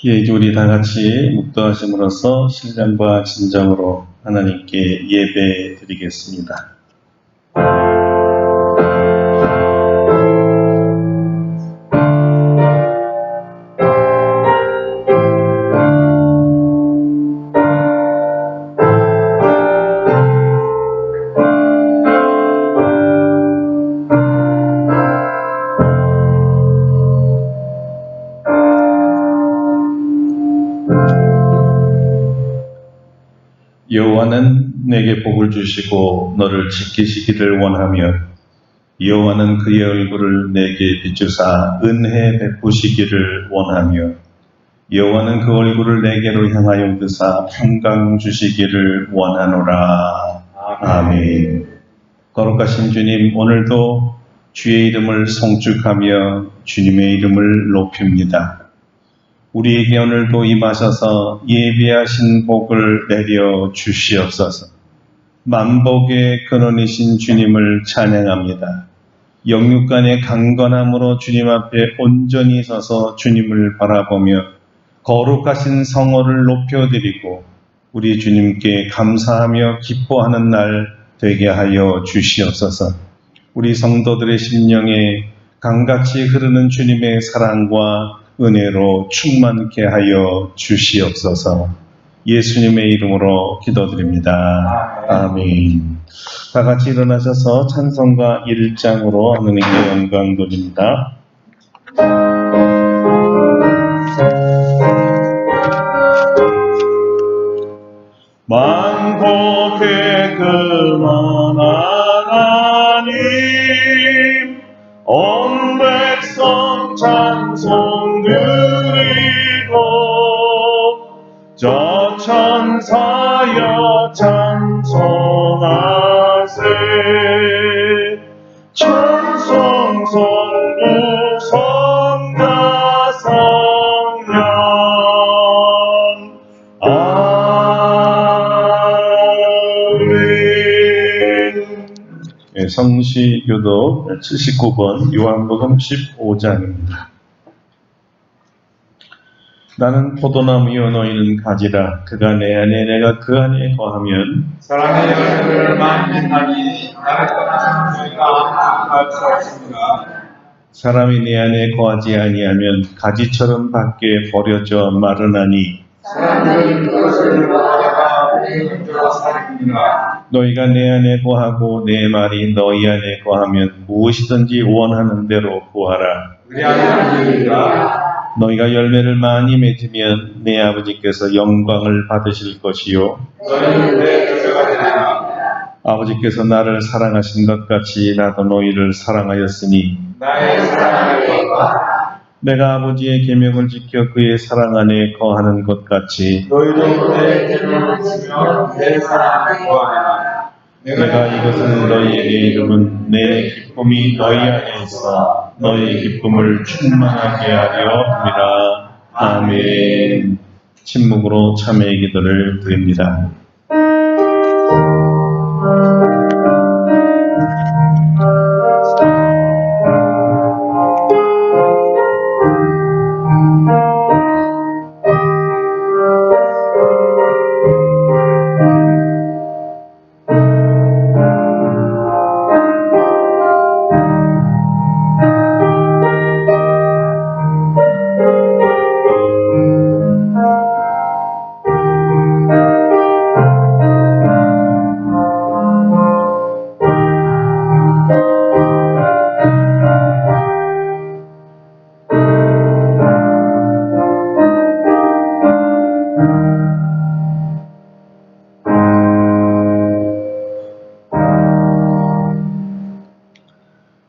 예, 이제 우리 다 같이 묵도하심으로써 신령과 진정으로 하나님께 예배 드리겠습니다. 여호와는 내게 복을 주시고 너를 지키시기를 원하며 여호와는 그의 얼굴을 내게 비추사 은혜 베푸시기를 원하며 여호와는 그 얼굴을 내게로 향하여 드사 평강 주시기를 원하노라. 아멘. 거룩하신 주님, 오늘도 주의 이름을 송축하며 주님의 이름을 높입니다. 우리에게 오늘도 임하셔서 예비하신 복을 내려 주시옵소서. 만복의 근원이신 주님을 찬양합니다. 영육간의 강건함으로 주님 앞에 온전히 서서 주님을 바라보며 거룩하신 성호를 높여드리고 우리 주님께 감사하며 기뻐하는 날 되게 하여 주시옵소서. 우리 성도들의 심령에 강같이 흐르는 주님의 사랑과 은혜로 충만케 하여 주시옵소서. 예수님의 이름으로 기도드립니다. 아멘. 다 같이 일어나셔서 찬송가 1장으로 하느님께 영광 돌립니다. 만복의 근원 하나님, 온 백성 찬송 드리고 저 천사여 찬송하세. 찬송 성부 성자 성령 아멘. 성시교독 79번 요한복음 15장입니다. 나는 포도나무요 너희는 가지라. 그가 내 안에 내가 그 안에 거하면 사람의 열매를 많이 맺나니 나를 떠나서 너희가 할 수 없습니다. 사람이 내 안에 거하지 아니하면 가지처럼 밖에 버려져 마르나니 사람들이 그것을 먹다가 우리는 살입니다. 너희가 내 안에 거하고 내 말이 너희 안에 거하면 무엇이든지 원하는 대로 구하라. 우리 하나님이라. 너희가 열매를 많이 맺으면 내 아버지께서 영광을 받으실 것이요 너희는 내 열매가 되리라. 아버지께서 나를 사랑하신 것 같이 나도 너희를 사랑하였으니 나의 사랑을 것과 내가 아버지의 계명을 지켜 그의 사랑 안에 거하는 것 같이 너희도 내 계명을 지키며 내 사랑을 구하라. 내가 이것을 너희에게 이름은 내 기쁨이 너희 안에 있어 너희 기쁨을 충만하게 하려 함이라. 아멘. 침묵으로 참회의 기도를 드립니다.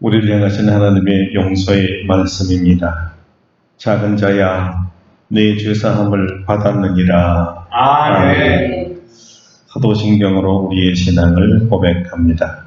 우리를 향하신 하나님의 용서의 말씀입니다. 작은 자야, 내 죄사함을 받았느니라. 아멘. 사도신경으로 우리의 신앙을 고백합니다.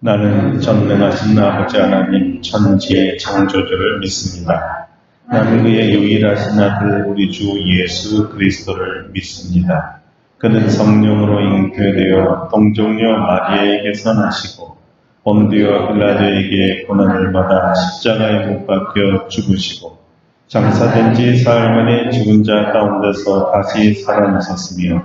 나는 전능하신 아버지 하나님 천지의 창조주를 믿습니다. 나는 그의 유일하신 아들 우리 주 예수 그리스도를 믿습니다. 그는 성령으로 잉태되어 동정녀 마리아에게서 나시고 본디오 빌라도에게 고난을 받아 십자가에 못 박혀 죽으시고 장사된 지 사흘 만에 죽은 자 가운데서 다시 살아나셨으며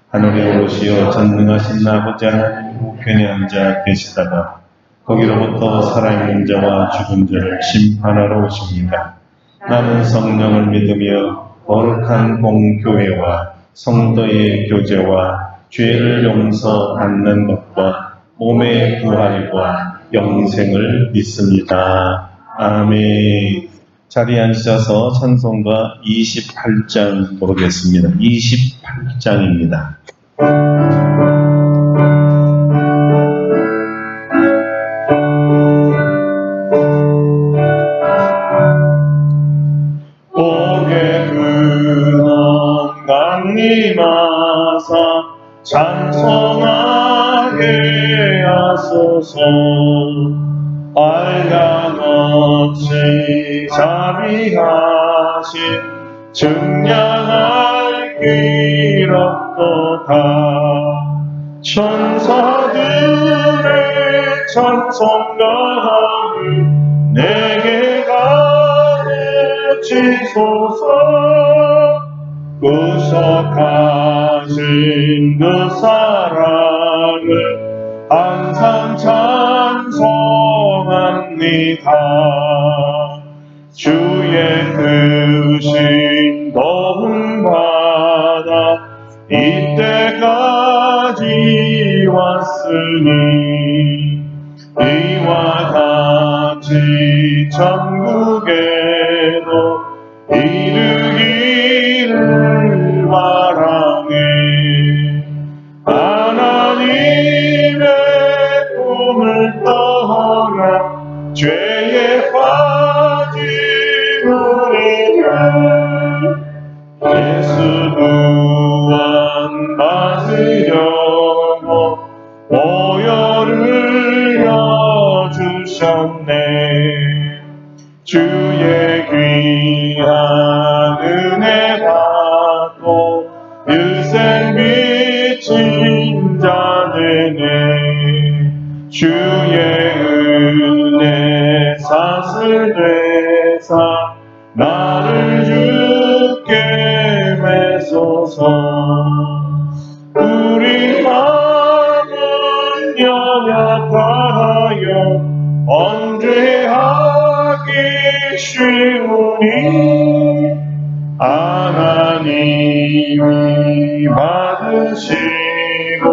하늘에 오르시어 전능하신 아버지 하나님 우편에 앉아 계시다가 거기로부터 살아있는 자와 죽은 자를 심판하러 오십니다. 나는 성령을 믿으며 거룩한 공교회와 성도의 교제와 죄를 용서받는 것과 몸의 부활과 영생을 믿습니다. 아멘. 자리에 앉으셔서 찬송가 28장 부르겠습니다. 28장입니다. 옥의 근원 강림하사 찬송하게 하소서. 알량없이 자비하신 증량할 길 없도다. 천사들의 찬송가를 내게 가르치소서. 구속하신 그 사랑을 항상 찬송합니다. 주의 크신 도움받아 이때까지 왔으니 이와 같이 천국에도 이르기를 바라네. 하나님의 꿈을 떠나 죄에 빠진 우리를 예수 구원 받으려고 오열을 여주셨네. 주의 귀한 은혜 받고 일생 비친 자들네. 주의 은혜 사슬 되사 나를 주께 매소서. 우리 마음은 연약하여 언제 하기 쉬우니 하나님이 받으시고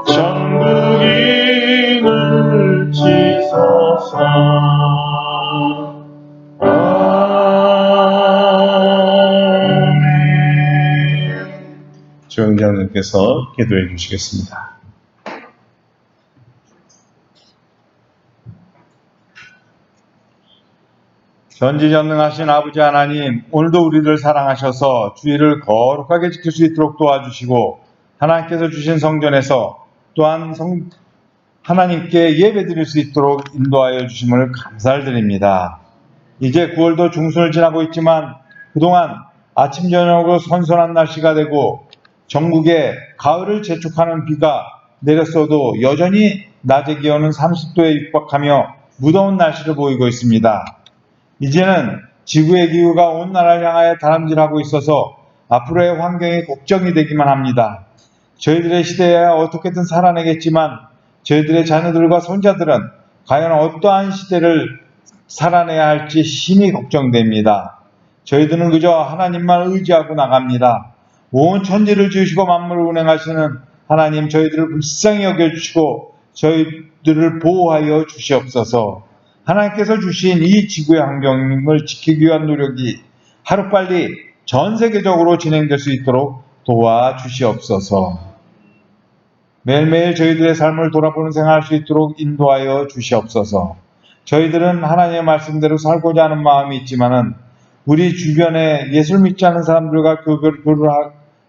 천국인을 치소서. 아멘. 조영장님께서 기도해 주시겠습니다. 전지전능하신 아버지 하나님, 오늘도 우리를 사랑하셔서 주의를 거룩하게 지킬 수 있도록 도와주시고 하나님께서 주신 성전에서 또한 하나님께 예배드릴 수 있도록 인도하여 주심을 감사를 드립니다. 이제 9월도 중순을 지나고 있지만 그동안 아침 저녁으로 선선한 날씨가 되고 전국에 가을을 재촉하는 비가 내렸어도 여전히 낮의 기온은 30도에 육박하며 무더운 날씨를 보이고 있습니다. 이제는 지구의 기후가 온 나라를 향하여 다람질하고 있어서 앞으로의 환경이 걱정이 되기만 합니다. 저희들의 시대에야 어떻게든 살아내겠지만 저희들의 자녀들과 손자들은 과연 어떠한 시대를 살아내야 할지 심히 걱정됩니다. 저희들은 그저 하나님만 의지하고 나갑니다. 온 천지를 지으시고 만물을 운행하시는 하나님, 저희들을 불쌍히 여겨주시고 저희들을 보호하여 주시옵소서. 하나님께서 주신 이 지구의 환경을 지키기 위한 노력이 하루빨리 전 세계적으로 진행될 수 있도록 도와주시옵소서. 매일매일 저희들의 삶을 돌아보는 생활할 수 있도록 인도하여 주시옵소서. 저희들은 하나님의 말씀대로 살고자 하는 마음이 있지만은 우리 주변에 예수를 믿지 않는 사람들과 교류를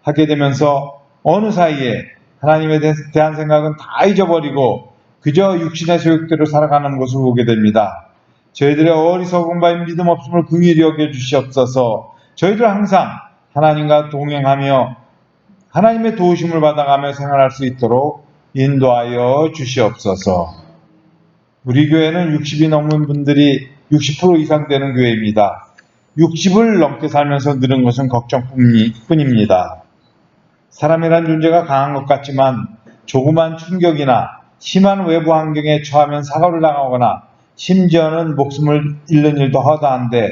하게 되면서 어느 사이에 하나님에 대한 생각은 다 잊어버리고 그저 육신의 소욕대로 살아가는 것을 보게 됩니다. 저희들의 어리석은 바인 믿음 없음을 긍휼히 여겨 주시옵소서. 저희들 항상 하나님과 동행하며 하나님의 도우심을 받아가며 생활할 수 있도록 인도하여 주시옵소서. 우리 교회는 60이 넘는 분들이 60% 이상 되는 교회입니다. 60을 넘게 살면서 늘은 것은 걱정뿐입니다. 사람이란 존재가 강한 것 같지만 조그만 충격이나 심한 외부 환경에 처하면 사고를 당하거나 심지어는 목숨을 잃는 일도 허다한데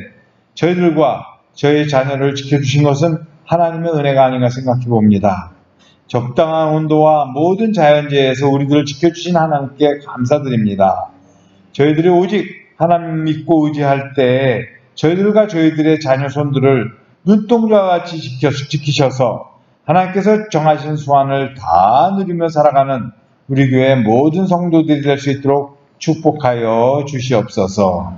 저희들과 저희 자녀를 지켜주신 것은 하나님의 은혜가 아닌가 생각해 봅니다. 적당한 온도와 모든 자연재해에서 우리들을 지켜주신 하나님께 감사드립니다. 저희들이 오직 하나님 믿고 의지할 때 저희들과 저희들의 자녀 손들을 눈동자와 같이 지키셔서 하나님께서 정하신 수완을 다 누리며 살아가는 우리 교회 모든 성도들이 될 수 있도록 축복하여 주시옵소서.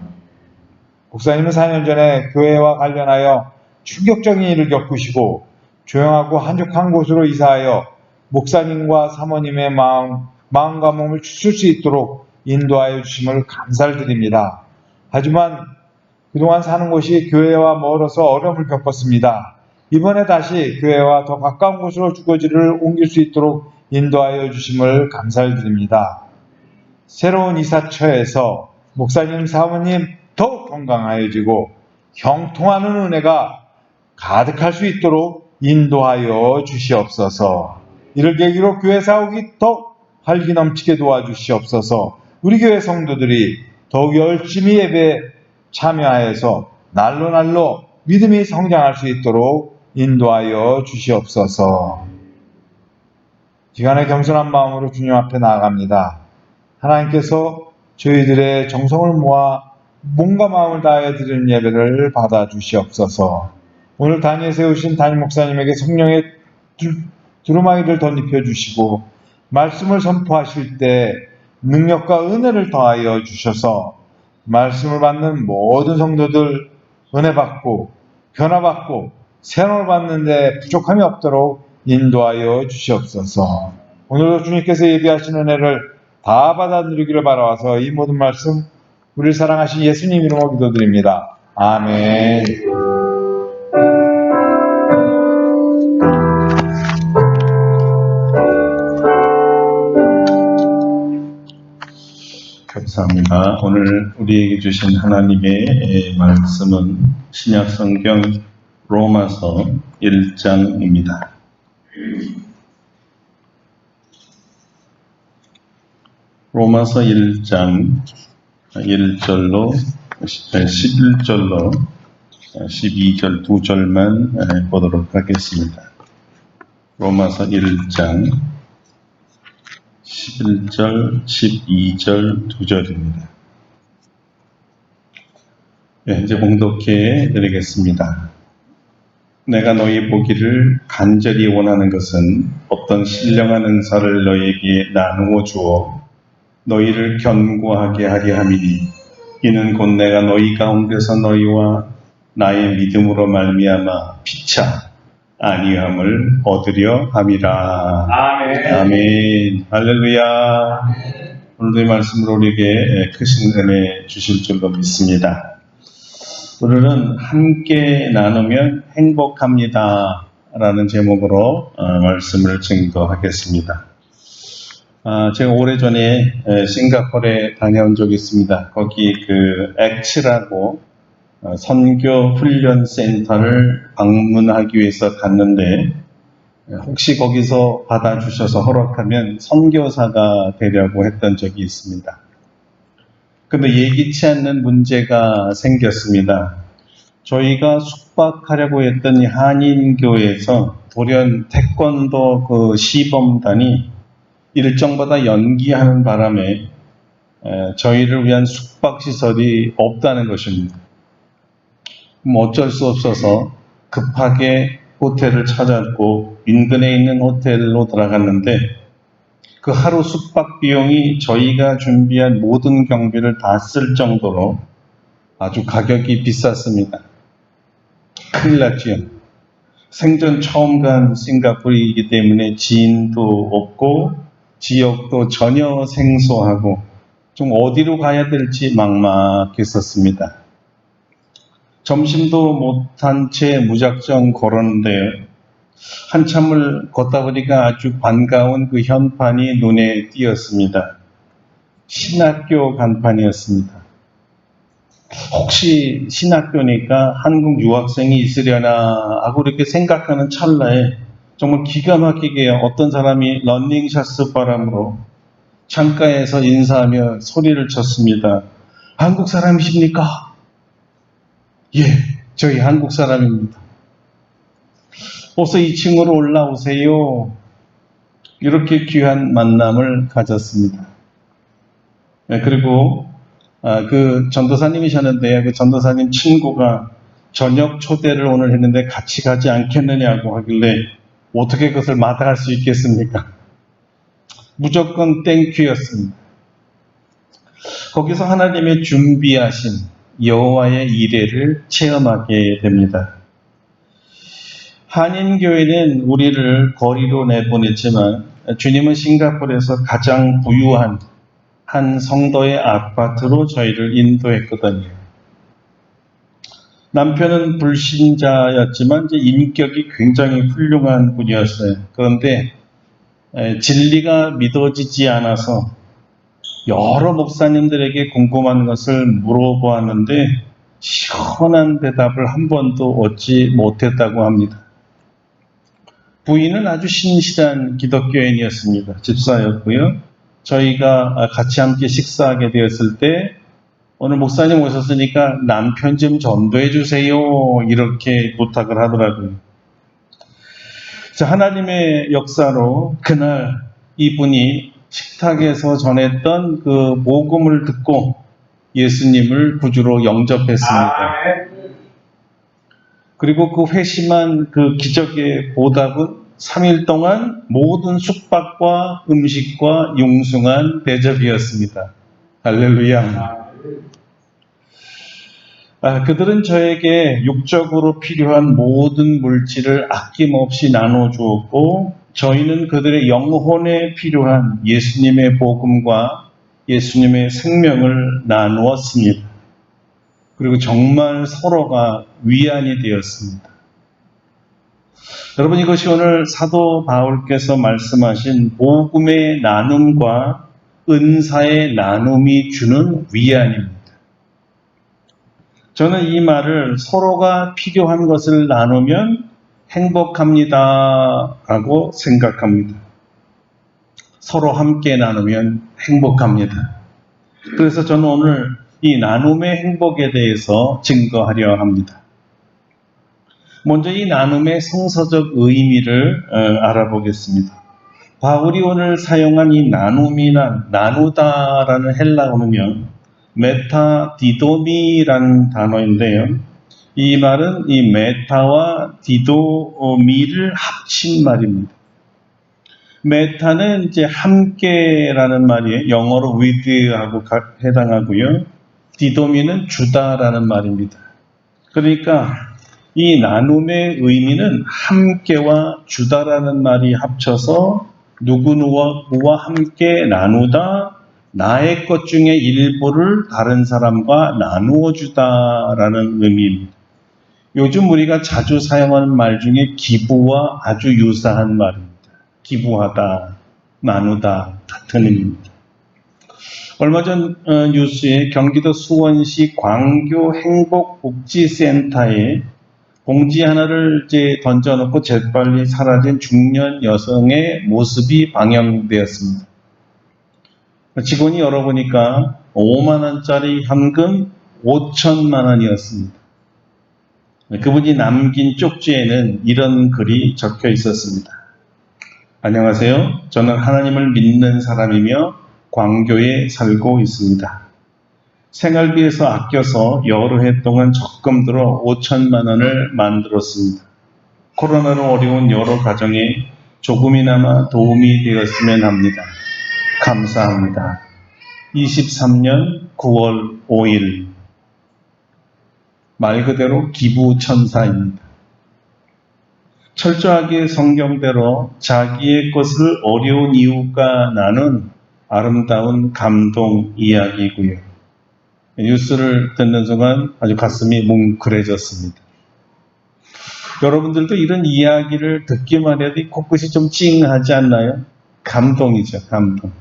목사님은 4년 전에 교회와 관련하여 충격적인 일을 겪으시고 조용하고 한적한 곳으로 이사하여 목사님과 사모님의 마음과 몸을 추스릴 수 있도록 인도하여 주심을 감사를 드립니다. 하지만 그동안 사는 곳이 교회와 멀어서 어려움을 겪었습니다. 이번에 다시 교회와 더 가까운 곳으로 주거지를 옮길 수 있도록 인도하여 주심을 감사를 드립니다. 새로운 이사처에서 목사님, 사모님 더욱 건강하여지고 형통하는 은혜가 가득할 수 있도록 인도하여 주시옵소서. 이를 계기로 교회 사옥이 더 활기 넘치게 도와주시옵소서. 우리 교회 성도들이 더욱 열심히 예배에 참여하여서 날로 믿음이 성장할 수 있도록 인도하여 주시옵소서. 시간에 겸손한 마음으로 주님 앞에 나아갑니다. 하나님께서 저희들의 정성을 모아 몸과 마음을 다하여 드리는 예배를 받아 주시옵소서. 오늘 단위에 세우신 담임 목사님에게 성령의 두루마기를 덧입혀 주시고 말씀을 선포하실 때 능력과 은혜를 더하여 주셔서 말씀을 받는 모든 성도들 은혜 받고 변화받고 새로움을 받는데 부족함이 없도록 인도하여 주시옵소서. 오늘도 주님께서 예비하신 은혜를 다 받아 누리기를 바라와서 이 모든 말씀 우리를 사랑하신 예수님 이름으로 기도드립니다. 아멘. 감사합니다. 오늘 우리에게 주신 하나님의 말씀은 신약성경 로마서 1장입니다. 로마서 1장 1절로 11절로 12절 두 절만 보도록 하겠습니다. 로마서 1장 11절, 12절 두 절입니다. 이제 봉독해 드리겠습니다. 내가 너희 보기를 간절히 원하는 것은 어떤 신령한 은사를 너희에게 나누어 주어 너희를 견고하게 하려 함이니 이는 곧 내가 너희 가운데서 너희와 나의 믿음으로 말미암아 피차 안위함을 얻으려 함이라. 아멘. 아멘. 할렐루야. 오늘도 이 말씀으로 우리에게 크신 은혜 주실 줄로 믿습니다. 오늘은 함께 나누면 행복합니다 라는 제목으로 말씀을 증거하겠습니다. 제가 오래전에 싱가포르에 다녀온 적이 있습니다. 거기 엑치라고 선교 훈련 센터를 방문하기 위해서 갔는데 혹시 거기서 받아주셔서 허락하면 선교사가 되려고 했던 적이 있습니다. 근데 예기치 않는 문제가 생겼습니다. 저희가 숙박하려고 했던 한인교회에서 돌연 태권도 시범단이 일정보다 연기하는 바람에 저희를 위한 숙박시설이 없다는 것입니다. 어쩔 수 없어서 급하게 호텔을 찾았고 인근에 있는 호텔로 들어갔는데 그 하루 숙박 비용이 저희가 준비한 모든 경비를 다 쓸 정도로 아주 가격이 비쌌습니다. 큰일 났지요. 생전 처음 간 싱가포르이기 때문에 지인도 없고 지역도 전혀 생소하고 좀 어디로 가야 될지 막막했었습니다. 점심도 못한 채 무작정 걸었는데요. 한참을 걷다 보니까 아주 반가운 그 현판이 눈에 띄었습니다. 신학교 간판이었습니다. 혹시 신학교니까 한국 유학생이 있으려나 하고 이렇게 생각하는 찰나에 정말 기가 막히게 어떤 사람이 러닝샷스 바람으로 창가에서 인사하며 소리를 쳤습니다. 한국 사람이십니까? 예, 저희 한국 사람입니다. 어서 2층으로 올라오세요. 이렇게 귀한 만남을 가졌습니다. 그리고 그 전도사님이셨는데 그 전도사님 친구가 저녁 초대를 오늘 했는데 같이 가지 않겠느냐고 하길래 어떻게 그것을 마다할 수 있겠습니까? 무조건 땡큐였습니다. 거기서 하나님의 준비하신 여호와의 이레를 체험하게 됩니다. 한인교회는 우리를 거리로 내보냈지만 주님은 싱가포르에서 가장 부유한 한 성도의 아파트로 저희를 인도했거든요. 남편은 불신자였지만 이제 인격이 굉장히 훌륭한 분이었어요. 그런데 진리가 믿어지지 않아서 여러 목사님들에게 궁금한 것을 물어보았는데 시원한 대답을 한 번도 얻지 못했다고 합니다. 부인은 아주 신실한 기독교인이었습니다. 집사였고요. 저희가 같이 함께 식사하게 되었을 때 오늘 목사님 오셨으니까 남편 좀 전도해 주세요. 이렇게 부탁을 하더라고요. 자, 하나님의 역사로 그날 이분이 식탁에서 전했던 그 복음을 듣고 예수님을 구주로 영접했습니다. 그리고 그 회심한 그 기적의 보답은 3일 동안 모든 숙박과 음식과 융숭한 대접이었습니다. 할렐루야. 그들은 저에게 육적으로 필요한 모든 물질을 아낌없이 나눠주었고 저희는 그들의 영혼에 필요한 예수님의 복음과 예수님의 생명을 나누었습니다. 그리고 정말 서로가 위안이 되었습니다. 여러분, 이것이 오늘 사도 바울께서 말씀하신 복음의 나눔과 은사의 나눔이 주는 위안입니다. 저는 이 말을 서로가 필요한 것을 나누면 행복합니다 라고 생각합니다. 서로 함께 나누면 행복합니다. 그래서 저는 오늘 이 나눔의 행복에 대해서 증거하려 합니다. 먼저 이 나눔의 성서적 의미를 알아보겠습니다. 바울이 오늘 사용한 이 나눔이나 나누다라는 헬라어는요, 메타디도미라는 단어인데요. 이 말은 이 메타와 디도미를 합친 말입니다. 메타는 이제 함께라는 말이에요. 영어로 with하고 해당하고요. 디도미는 주다라는 말입니다. 그러니까 이 나눔의 의미는 함께와 주다라는 말이 합쳐서 누구누구와 함께 나누다, 나의 것 중에 일부를 다른 사람과 나누어 주다라는 의미입니다. 요즘 우리가 자주 사용하는 말 중에 기부와 아주 유사한 말입니다. 기부하다, 나누다 같은 의미입니다. 얼마 전 뉴스에 경기도 수원시 광교 행복복지센터에 봉지 하나를 이제 던져놓고 재빨리 사라진 중년 여성의 모습이 방영되었습니다. 직원이 열어보니까 5만 원짜리 현금 5천만 원이었습니다. 그분이 남긴 쪽지에는 이런 글이 적혀 있었습니다. 안녕하세요. 저는 하나님을 믿는 사람이며 광교에 살고 있습니다. 생활비에서 아껴서 여러 해 동안 적금 들어 5천만 원을 만들었습니다. 코로나로 어려운 여러 가정에 조금이나마 도움이 되었으면 합니다. 감사합니다. 23년 9월 5일. 말 그대로 기부천사입니다. 철저하게 성경대로 자기의 것을 어려운 이유가 나눈 아름다운 감동 이야기이고요. 뉴스를 듣는 순간 아주 가슴이 뭉클해졌습니다. 여러분들도 이런 이야기를 듣기만 해도 코끝이 좀 찡하지 않나요? 감동이죠, 감동.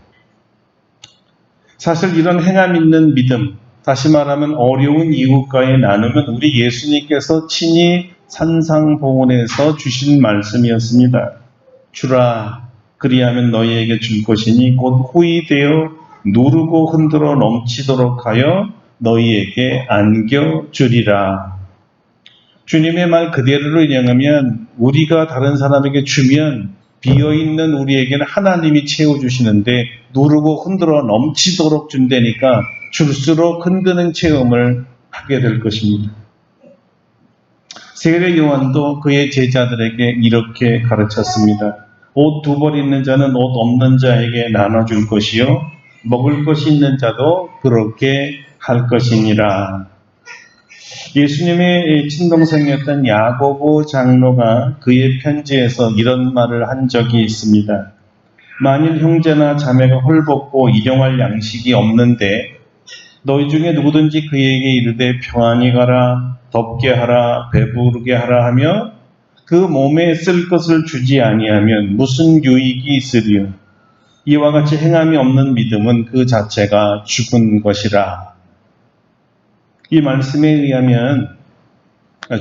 사실 이런 행함 있는 믿음, 다시 말하면 어려운 이웃과의 나눔은 우리 예수님께서 친히 산상보훈에서 주신 말씀이었습니다. 주라, 그리하면 너희에게 줄 것이니 곧 호의되어 누르고 흔들어 넘치도록 하여 너희에게 안겨주리라. 주님의 말 그대로를 인용하면 우리가 다른 사람에게 주면 비어있는 우리에게는 하나님이 채워주시는데 누르고 흔들어 넘치도록 준다니까 줄수록 흔드는 체험을 하게 될 것입니다. 세례 요한도 그의 제자들에게 이렇게 가르쳤습니다. 옷 2벌 있는 자는 옷 없는 자에게 나눠줄 것이요 먹을 것이 있는 자도 그렇게 할 것이니라. 예수님의 친동생이었던 야고보 장로가 그의 편지에서 이런 말을 한 적이 있습니다. 만일 형제나 자매가 헐벗고 일용할 양식이 없는데 너희 중에 누구든지 그에게 이르되 평안히 가라, 덥게 하라, 배부르게 하라 하며 그 몸에 쓸 것을 주지 아니하면 무슨 유익이 있으리요. 이와 같이 행함이 없는 믿음은 그 자체가 죽은 것이라. 이 말씀에 의하면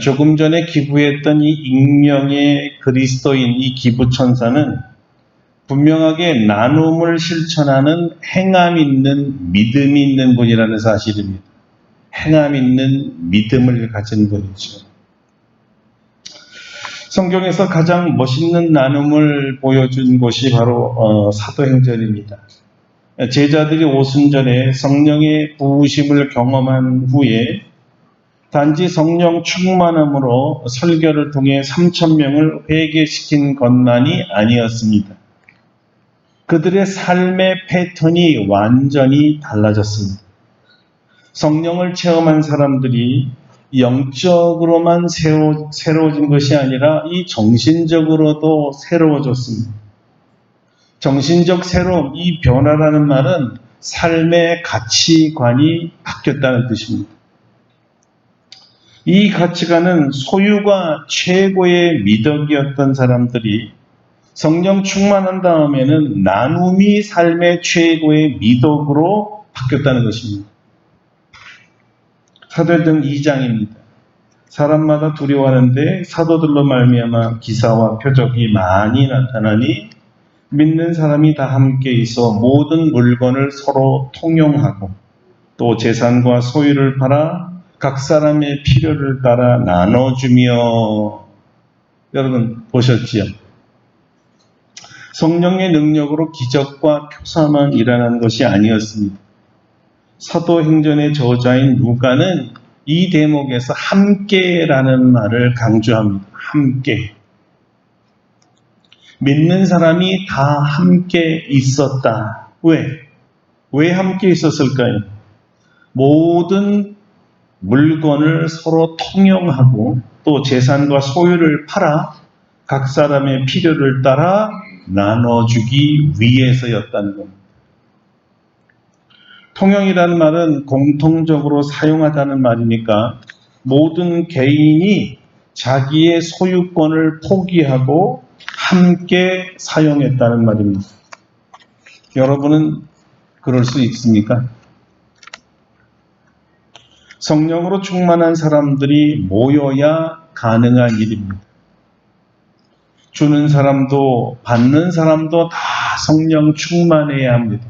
조금 전에 기부했던 이 익명의 그리스도인, 이 기부천사는 분명하게 나눔을 실천하는 행함 있는 믿음이 있는 분이라는 사실입니다. 행함 있는 믿음을 가진 분이죠. 성경에서 가장 멋있는 나눔을 보여준 곳이 바로 사도행전입니다. 제자들이 오순절에 성령의 부으심을 경험한 후에 단지 성령 충만함으로 설교를 통해 3,000명을 회개시킨 것만이 아니었습니다. 그들의 삶의 패턴이 완전히 달라졌습니다. 성령을 체험한 사람들이 영적으로만 새로워진 것이 아니라 이 정신적으로도 새로워졌습니다. 정신적 새로움, 이 변화라는 말은 삶의 가치관이 바뀌었다는 뜻입니다. 이 가치관은 소유가 최고의 미덕이었던 사람들이 성령 충만한 다음에는 나눔이 삶의 최고의 미덕으로 바뀌었다는 것입니다. 사도행전 2장입니다. 사람마다 두려워하는데 사도들로 말미암아 기사와 표적이 많이 나타나니 믿는 사람이 다 함께 있어 모든 물건을 서로 통용하고 또 재산과 소유를 팔아 각 사람의 필요를 따라 나눠주며. 여러분 보셨지요? 성령의 능력으로 기적과 표사만 일어나는 것이 아니었습니다. 사도행전의 저자인 누가는 이 대목에서 함께라는 말을 강조합니다. 함께. 믿는 사람이 다 함께 있었다. 왜 함께 있었을까요? 모든 물건을 서로 통용하고 또 재산과 소유를 팔아 각 사람의 필요를 따라 나눠주기 위해서였다는 겁니다. 통용이라는 말은 공통적으로 사용하다는 말이니까 모든 개인이 자기의 소유권을 포기하고 함께 사용했다는 말입니다. 여러분은 그럴 수 있습니까? 성령으로 충만한 사람들이 모여야 가능한 일입니다. 주는 사람도 받는 사람도 다 성령 충만해야 합니다.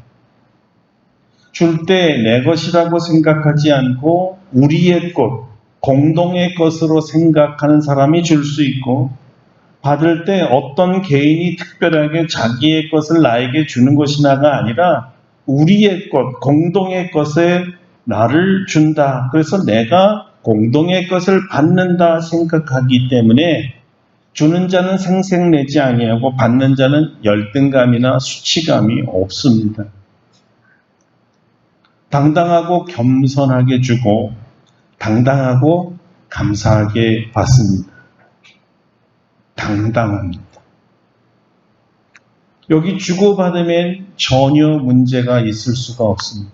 줄 때 내 것이라고 생각하지 않고 우리의 것, 공동의 것으로 생각하는 사람이 줄 수 있고, 받을 때 어떤 개인이 특별하게 자기의 것을 나에게 주는 것이나가 아니라 우리의 것, 공동의 것에 나를 준다. 그래서 내가 공동의 것을 받는다 생각하기 때문에 주는 자는 생색내지 아니하고 받는 자는 열등감이나 수치감이 없습니다. 당당하고 겸손하게 주고 당당하고 감사하게 받습니다. 당당합니다. 여기 주고받으면 전혀 문제가 있을 수가 없습니다.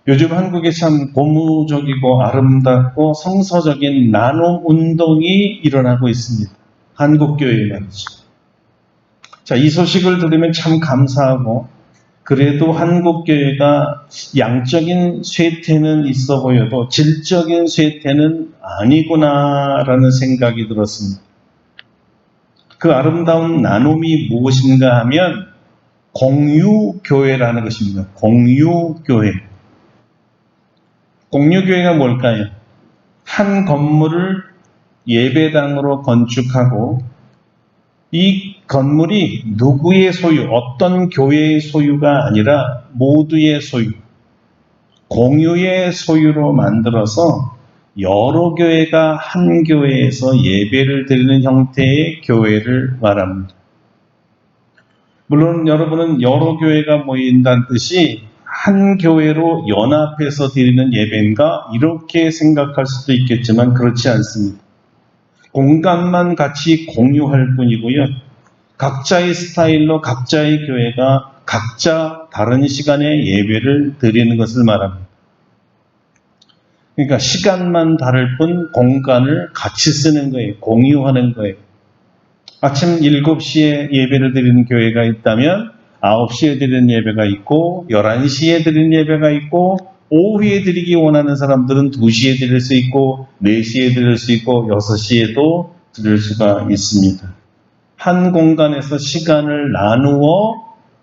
요즘 한국에 참 고무적이고 아름답고 성서적인 나눔 운동이 일어나고 있습니다. 한국교회에 말이죠. 자, 이 소식을 들으면 참 감사하고 그래도 한국교회가 양적인 쇠퇴는 있어 보여도 질적인 쇠퇴는 아니구나라는 생각이 들었습니다. 그 아름다운 나눔이 무엇인가 하면 공유교회라는 것입니다. 공유교회. 공유교회가 뭘까요? 한 건물을 예배당으로 건축하고 이 건물이 누구의 소유, 어떤 교회의 소유가 아니라 모두의 소유, 공유의 소유로 만들어서 여러 교회가 한 교회에서 예배를 드리는 형태의 교회를 말합니다. 물론 여러분은 여러 교회가 모인다는 뜻이 한 교회로 연합해서 드리는 예배인가 이렇게 생각할 수도 있겠지만 그렇지 않습니다. 공간만 같이 공유할 뿐이고요. 각자의 스타일로 각자의 교회가 각자 다른 시간에 예배를 드리는 것을 말합니다. 그러니까 시간만 다를 뿐 공간을 같이 쓰는 거예요. 공유하는 거예요. 아침 7시에 예배를 드리는 교회가 있다면 9시에 드리는 예배가 있고 11시에 드리는 예배가 있고 오후에 드리기 원하는 사람들은 2시에 드릴 수 있고 4시에 드릴 수 있고 6시에도 드릴 수가 있습니다. 한 공간에서 시간을 나누어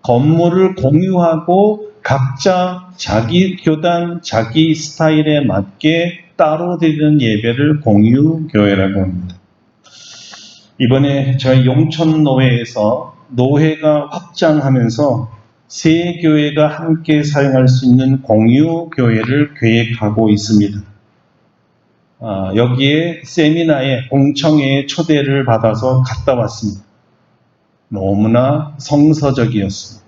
건물을 공유하고 각자 자기 교단, 자기 스타일에 맞게 따로 드리는 예배를 공유교회라고 합니다. 이번에 저희 용천노회에서 노회가 확장하면서 세 교회가 함께 사용할 수 있는 공유교회를 계획하고 있습니다. 여기에 세미나에 공청회에 초대를 받아서 갔다 왔습니다. 너무나 성서적이었습니다.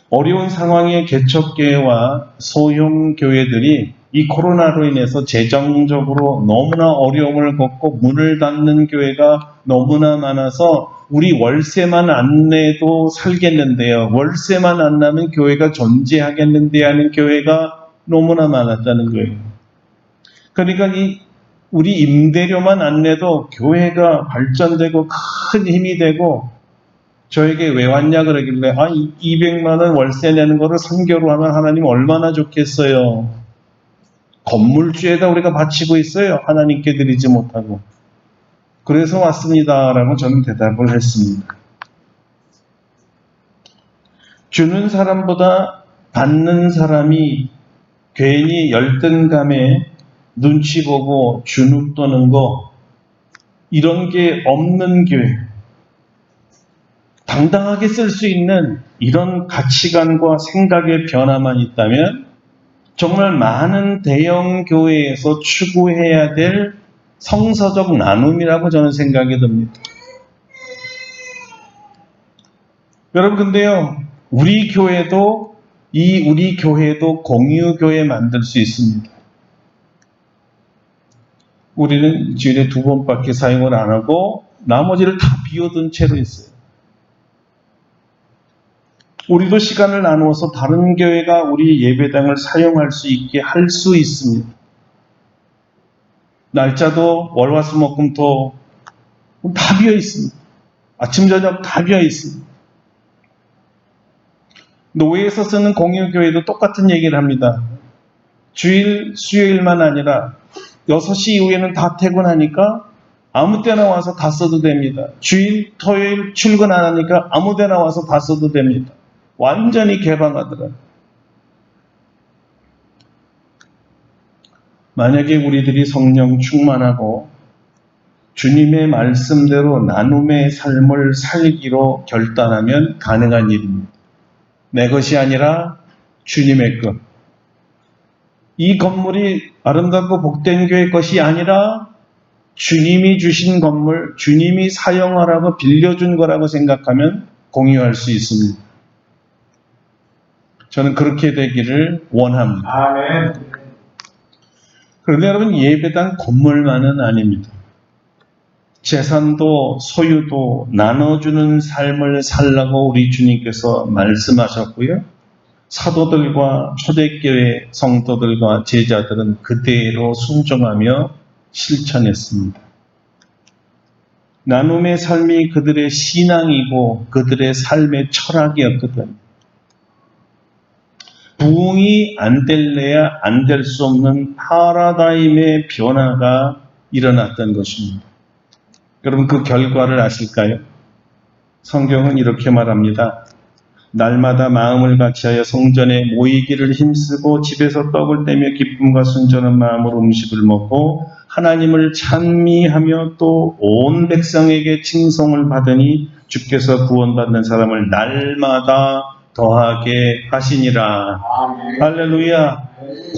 어려운 상황의 개척교회와 소형교회들이 이 코로나로 인해서 재정적으로 너무나 어려움을 겪고 문을 닫는 교회가 너무나 많아서 우리 월세만 안 내도 살겠는데요. 월세만 안 나면 교회가 존재하겠는데 하는 교회가 너무나 많았다는 거예요. 그러니까 우리 임대료만 안 내도 교회가 발전되고 큰 힘이 되고 저에게 왜 왔냐 그러길래 200만 원 월세 내는 거를 선교로 하면 하나님 얼마나 좋겠어요. 건물주에다 우리가 바치고 있어요. 하나님께 드리지 못하고. 그래서 왔습니다라고 저는 대답을 했습니다. 주는 사람보다 받는 사람이 괜히 열등감에 눈치 보고 주눅 도는 거 이런 게 없는 교회, 당당하게 쓸 수 있는 이런 가치관과 생각의 변화만 있다면 정말 많은 대형 교회에서 추구해야 될 성서적 나눔이라고 저는 생각이 듭니다. 여러분 근데요, 우리 교회도 공유교회 만들 수 있습니다. 우리는 일주일에 2번밖에 사용을 안 하고 나머지를 다 비워둔 채로 있어요. 우리도 시간을 나누어서 다른 교회가 우리 예배당을 사용할 수 있게 할 수 있습니다. 날짜도 월화수목금토 다 비어 있습니다. 아침 저녁 다 비어 있습니다. 노회에서 쓰는 공유교회도 똑같은 얘기를 합니다. 주일, 수요일만 아니라 6시 이후에는 다 퇴근하니까 아무 때나 와서 다 써도 됩니다. 주일, 토요일 출근 안 하니까 아무 데나 와서 다 써도 됩니다. 완전히 개방하더라고요. 만약에 우리들이 성령 충만하고 주님의 말씀대로 나눔의 삶을 살기로 결단하면 가능한 일입니다. 내 것이 아니라 주님의 것. 이 건물이 아름답고 복된 교회 것이 아니라 주님이 주신 건물, 주님이 사용하라고 빌려준 거라고 생각하면 공유할 수 있습니다. 저는 그렇게 되기를 원합니다. 아멘. 그런데 여러분, 예배당 건물만은 아닙니다. 재산도 소유도 나눠주는 삶을 살라고 우리 주님께서 말씀하셨고요. 사도들과 초대교회 성도들과 제자들은 그대로 순종하며 실천했습니다. 나눔의 삶이 그들의 신앙이고 그들의 삶의 철학이었거든. 부흥이 안 될래야 안 될 수 없는 파라다임의 변화가 일어났던 것입니다. 여러분 그 결과를 아실까요? 성경은 이렇게 말합니다. 날마다 마음을 같이하여 성전에 모이기를 힘쓰고 집에서 떡을 떼며 기쁨과 순전한 마음으로 음식을 먹고 하나님을 찬미하며 또 온 백성에게 칭송을 받으니 주께서 구원받는 사람을 날마다 더하게 하시니라. 아멘. 할렐루야.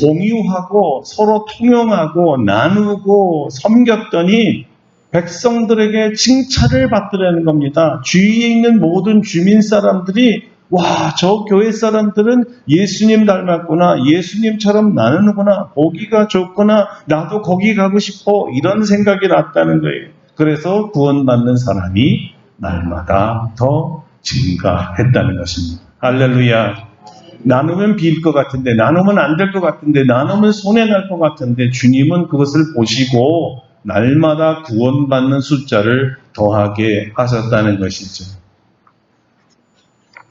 공유하고 서로 통용하고 나누고 섬겼더니 백성들에게 칭찬을 받으라는 겁니다. 주위에 있는 모든 주민 사람들이 와, 저 교회 사람들은 예수님 닮았구나. 예수님처럼 나누는구나. 보기가 좋구나. 나도 거기 가고 싶어. 이런 생각이 났다는 거예요. 그래서 구원받는 사람이 날마다 더 증가했다는 것입니다. 할렐루야. 나누면 비일 것 같은데, 나누면 안 될 것 같은데, 나누면 손해날 것 같은데, 주님은 그것을 보시고 날마다 구원받는 숫자를 더하게 하셨다는 것이죠.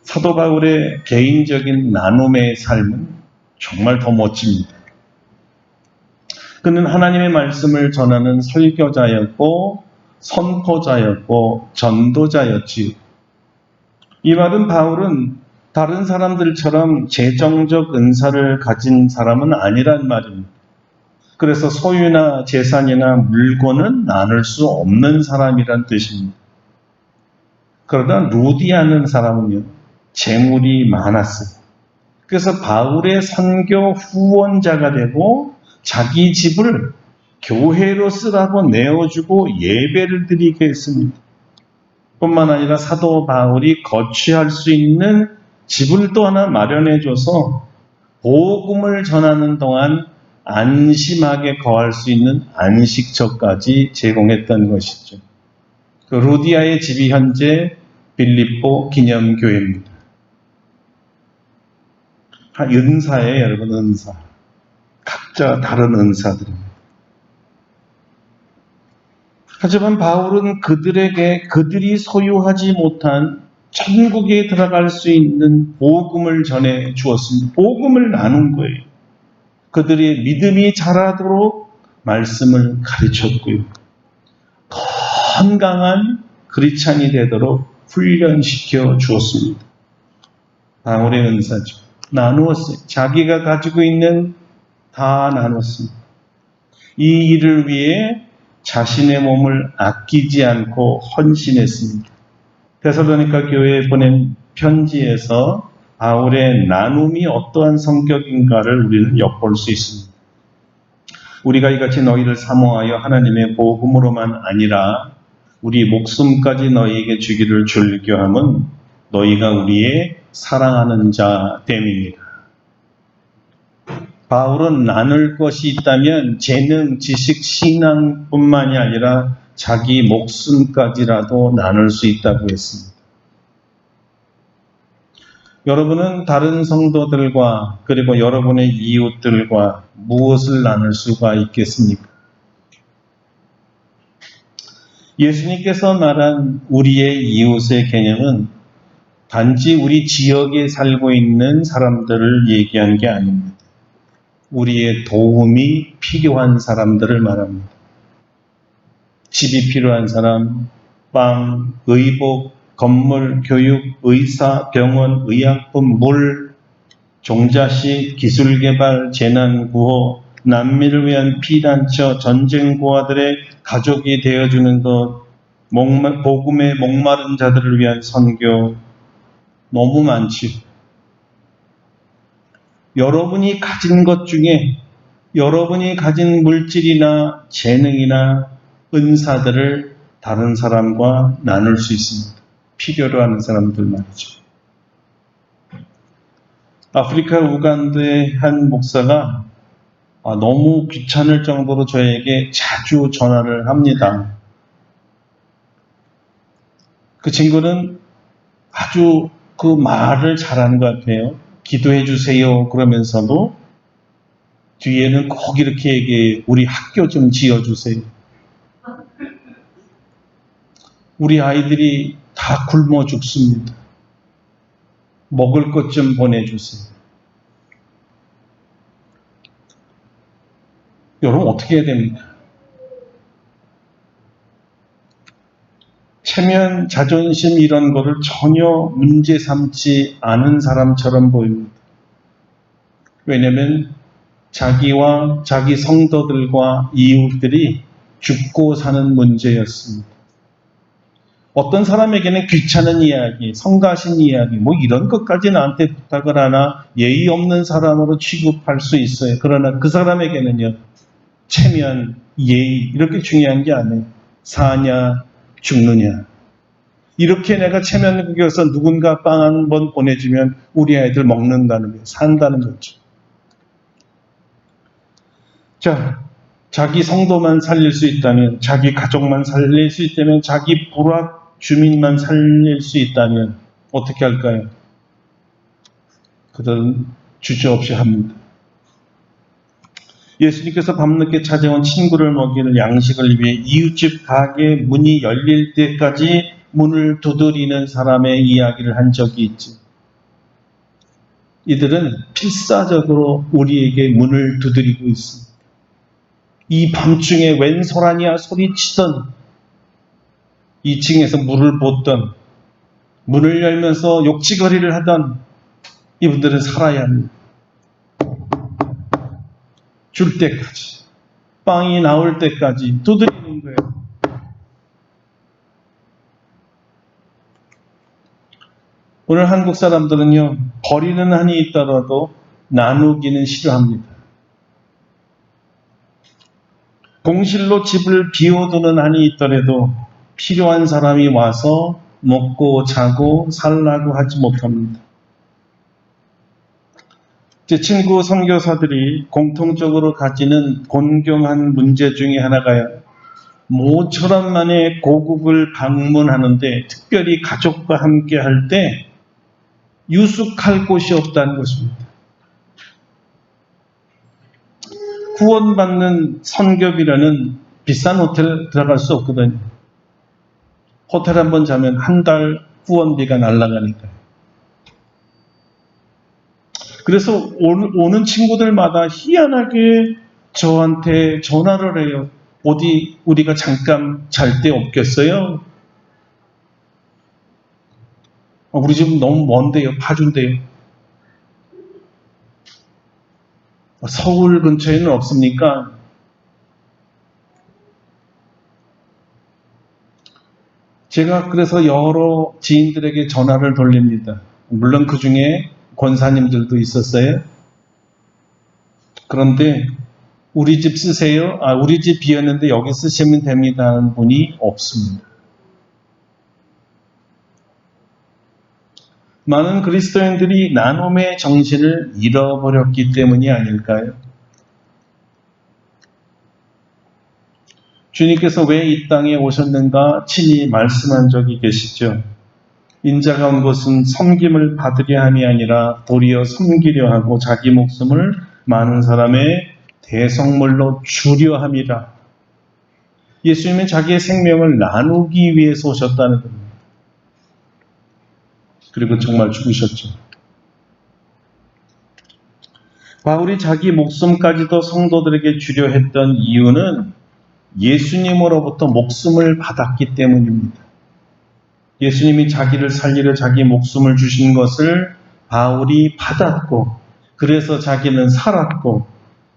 사도 바울의 개인적인 나눔의 삶은 정말 더 멋집니다. 그는 하나님의 말씀을 전하는 설교자였고 선포자였고 전도자였지요. 이 말은 바울은 다른 사람들처럼 재정적 은사를 가진 사람은 아니란 말입니다. 그래서 소유나 재산이나 물건은 나눌 수 없는 사람이란 뜻입니다. 그러다 루디아는 사람은요, 재물이 많았어요. 그래서 바울의 선교 후원자가 되고 자기 집을 교회로 쓰라고 내어주고 예배를 드리게 했습니다. 뿐만 아니라 사도 바울이 거취할 수 있는 집을 또 하나 마련해줘서 복음을 전하는 동안 안심하게 거할 수 있는 안식처까지 제공했던 것이죠. 그 루디아의 집이 현재 빌립보 기념교회입니다. 은사예요, 여러분, 은사. 각자 다른 은사들입니다. 하지만 바울은 그들에게 그들이 소유하지 못한 천국에 들어갈 수 있는 복음을 전해 주었습니다. 복음을 나눈 거예요. 그들의 믿음이 자라도록 말씀을 가르쳤고요. 건강한 크리스찬이 되도록 훈련시켜 주었습니다. 바울의 은사죠. 나누었어요. 자기가 가지고 있는 다 나눴습니다. 이 일을 위해 자신의 몸을 아끼지 않고 헌신했습니다. 데살로니가 교회에 보낸 편지에서 바울의 나눔이 어떠한 성격인가를 우리는 엿볼 수 있습니다. 우리가 이같이 너희를 사모하여 하나님의 복음으로만 아니라 우리 목숨까지 너희에게 주기를 즐겨함은 너희가 우리의 사랑하는 자 됨이니라. 바울은 나눌 것이 있다면 재능, 지식, 신앙뿐만이 아니라 자기 목숨까지라도 나눌 수 있다고 했습니다. 여러분은 다른 성도들과 그리고 여러분의 이웃들과 무엇을 나눌 수가 있겠습니까? 예수님께서 말한 우리의 이웃의 개념은 단지 우리 지역에 살고 있는 사람들을 얘기한 게 아닙니다. 우리의 도움이 필요한 사람들을 말합니다. 집이 필요한 사람, 빵, 의복, 건물, 교육, 의사, 병원, 의약품, 물, 종자식, 기술개발, 재난구호, 난민을 위한 피난처, 전쟁고아들의 가족이 되어주는 것, 복음의 목마른 자들을 위한 선교, 너무 많지. 여러분이 가진 것 중에 여러분이 가진 물질이나 재능이나 은사들을 다른 사람과 나눌 수 있습니다. 필요로 하는 사람들 말이죠. 아프리카 우간다의 한 목사가 너무 귀찮을 정도로 저에게 자주 전화를 합니다. 그 친구는 아주 그 말을 잘하는 것 같아요. 기도해 주세요 그러면서도 뒤에는 꼭 이렇게 얘기해요. 우리 학교 좀 지어주세요. 우리 아이들이 다 굶어 죽습니다. 먹을 것 좀 보내주세요. 여러분 어떻게 해야 됩니까? 체면, 자존심 이런 거를 전혀 문제 삼지 않은 사람처럼 보입니다. 왜냐하면 자기와 자기 성도들과 이웃들이 죽고 사는 문제였습니다. 어떤 사람에게는 귀찮은 이야기, 성가신 이야기, 뭐 이런 것까지 나한테 부탁을 하나 예의 없는 사람으로 취급할 수 있어요. 그러나 그 사람에게는요, 체면, 예의 이렇게 중요한 게 아니에요. 사냐, 죽느냐. 이렇게 내가 체면 구겨서 누군가 빵 한 번 보내주면 우리 아이들 먹는다는 거예요. 산다는 거죠. 자, 자기 성도만 살릴 수 있다면, 자기 가족만 살릴 수 있다면, 자기 부락 주민만 살릴 수 있다면 어떻게 할까요? 그들은 주저없이 합니다. 예수님께서 밤늦게 찾아온 친구를 먹이는 양식을 위해 이웃집 가게 문이 열릴 때까지 문을 두드리는 사람의 이야기를 한 적이 있지. 이들은 필사적으로 우리에게 문을 두드리고 있습니다. 이 밤중에 웬 소란이야 소리치던 2층에서 물을 붓던 문을 열면서 욕지거리를 하던 이분들은 살아야 합니다. 줄 때까지, 빵이 나올 때까지 두드리는 거예요. 오늘 한국 사람들은요, 버리는 한이 있더라도 나누기는 싫어합니다. 공실로 집을 비워두는 한이 있더라도 필요한 사람이 와서 먹고 자고 살라고 하지 못합니다. 제 친구 선교사들이 공통적으로 가지는 곤경한 문제 중에 하나가요. 모처럼 만에 고국을 방문하는데 특별히 가족과 함께 할 때 유숙할 곳이 없다는 것입니다. 후원받는 선교비라는 비싼 호텔 들어갈 수 없거든요. 호텔 한번 자면 한 달 후원비가 날아가니까요. 그래서 오는 친구들마다 희한하게 저한테 전화를 해요. 어디 우리가 잠깐 잘 데 없겠어요? 우리 집은 너무 먼데요. 파주인데요. 서울 근처에는 없습니까? 제가 그래서 여러 지인들에게 전화를 돌립니다. 물론 그 중에 권사님들도 있었어요. 그런데 우리 집 쓰세요? 우리 집 비었는데 여기 쓰시면 됩니다 하는 분이 없습니다. 많은 그리스도인들이 나눔의 정신을 잃어버렸기 때문이 아닐까요? 주님께서 왜 이 땅에 오셨는가 친히 말씀한 적이 계시죠. 인자가 온 것은 섬김을 받으려 함이 아니라 도리어 섬기려 하고 자기 목숨을 많은 사람의 대성물로 주려 함이라. 예수님은 자기의 생명을 나누기 위해서 오셨다는 겁니다. 그리고 정말 죽으셨죠. 바울이 자기 목숨까지도 성도들에게 주려 했던 이유는 예수님으로부터 목숨을 받았기 때문입니다. 예수님이 자기를 살리려 자기 목숨을 주신 것을 바울이 받았고, 그래서 자기는 살았고,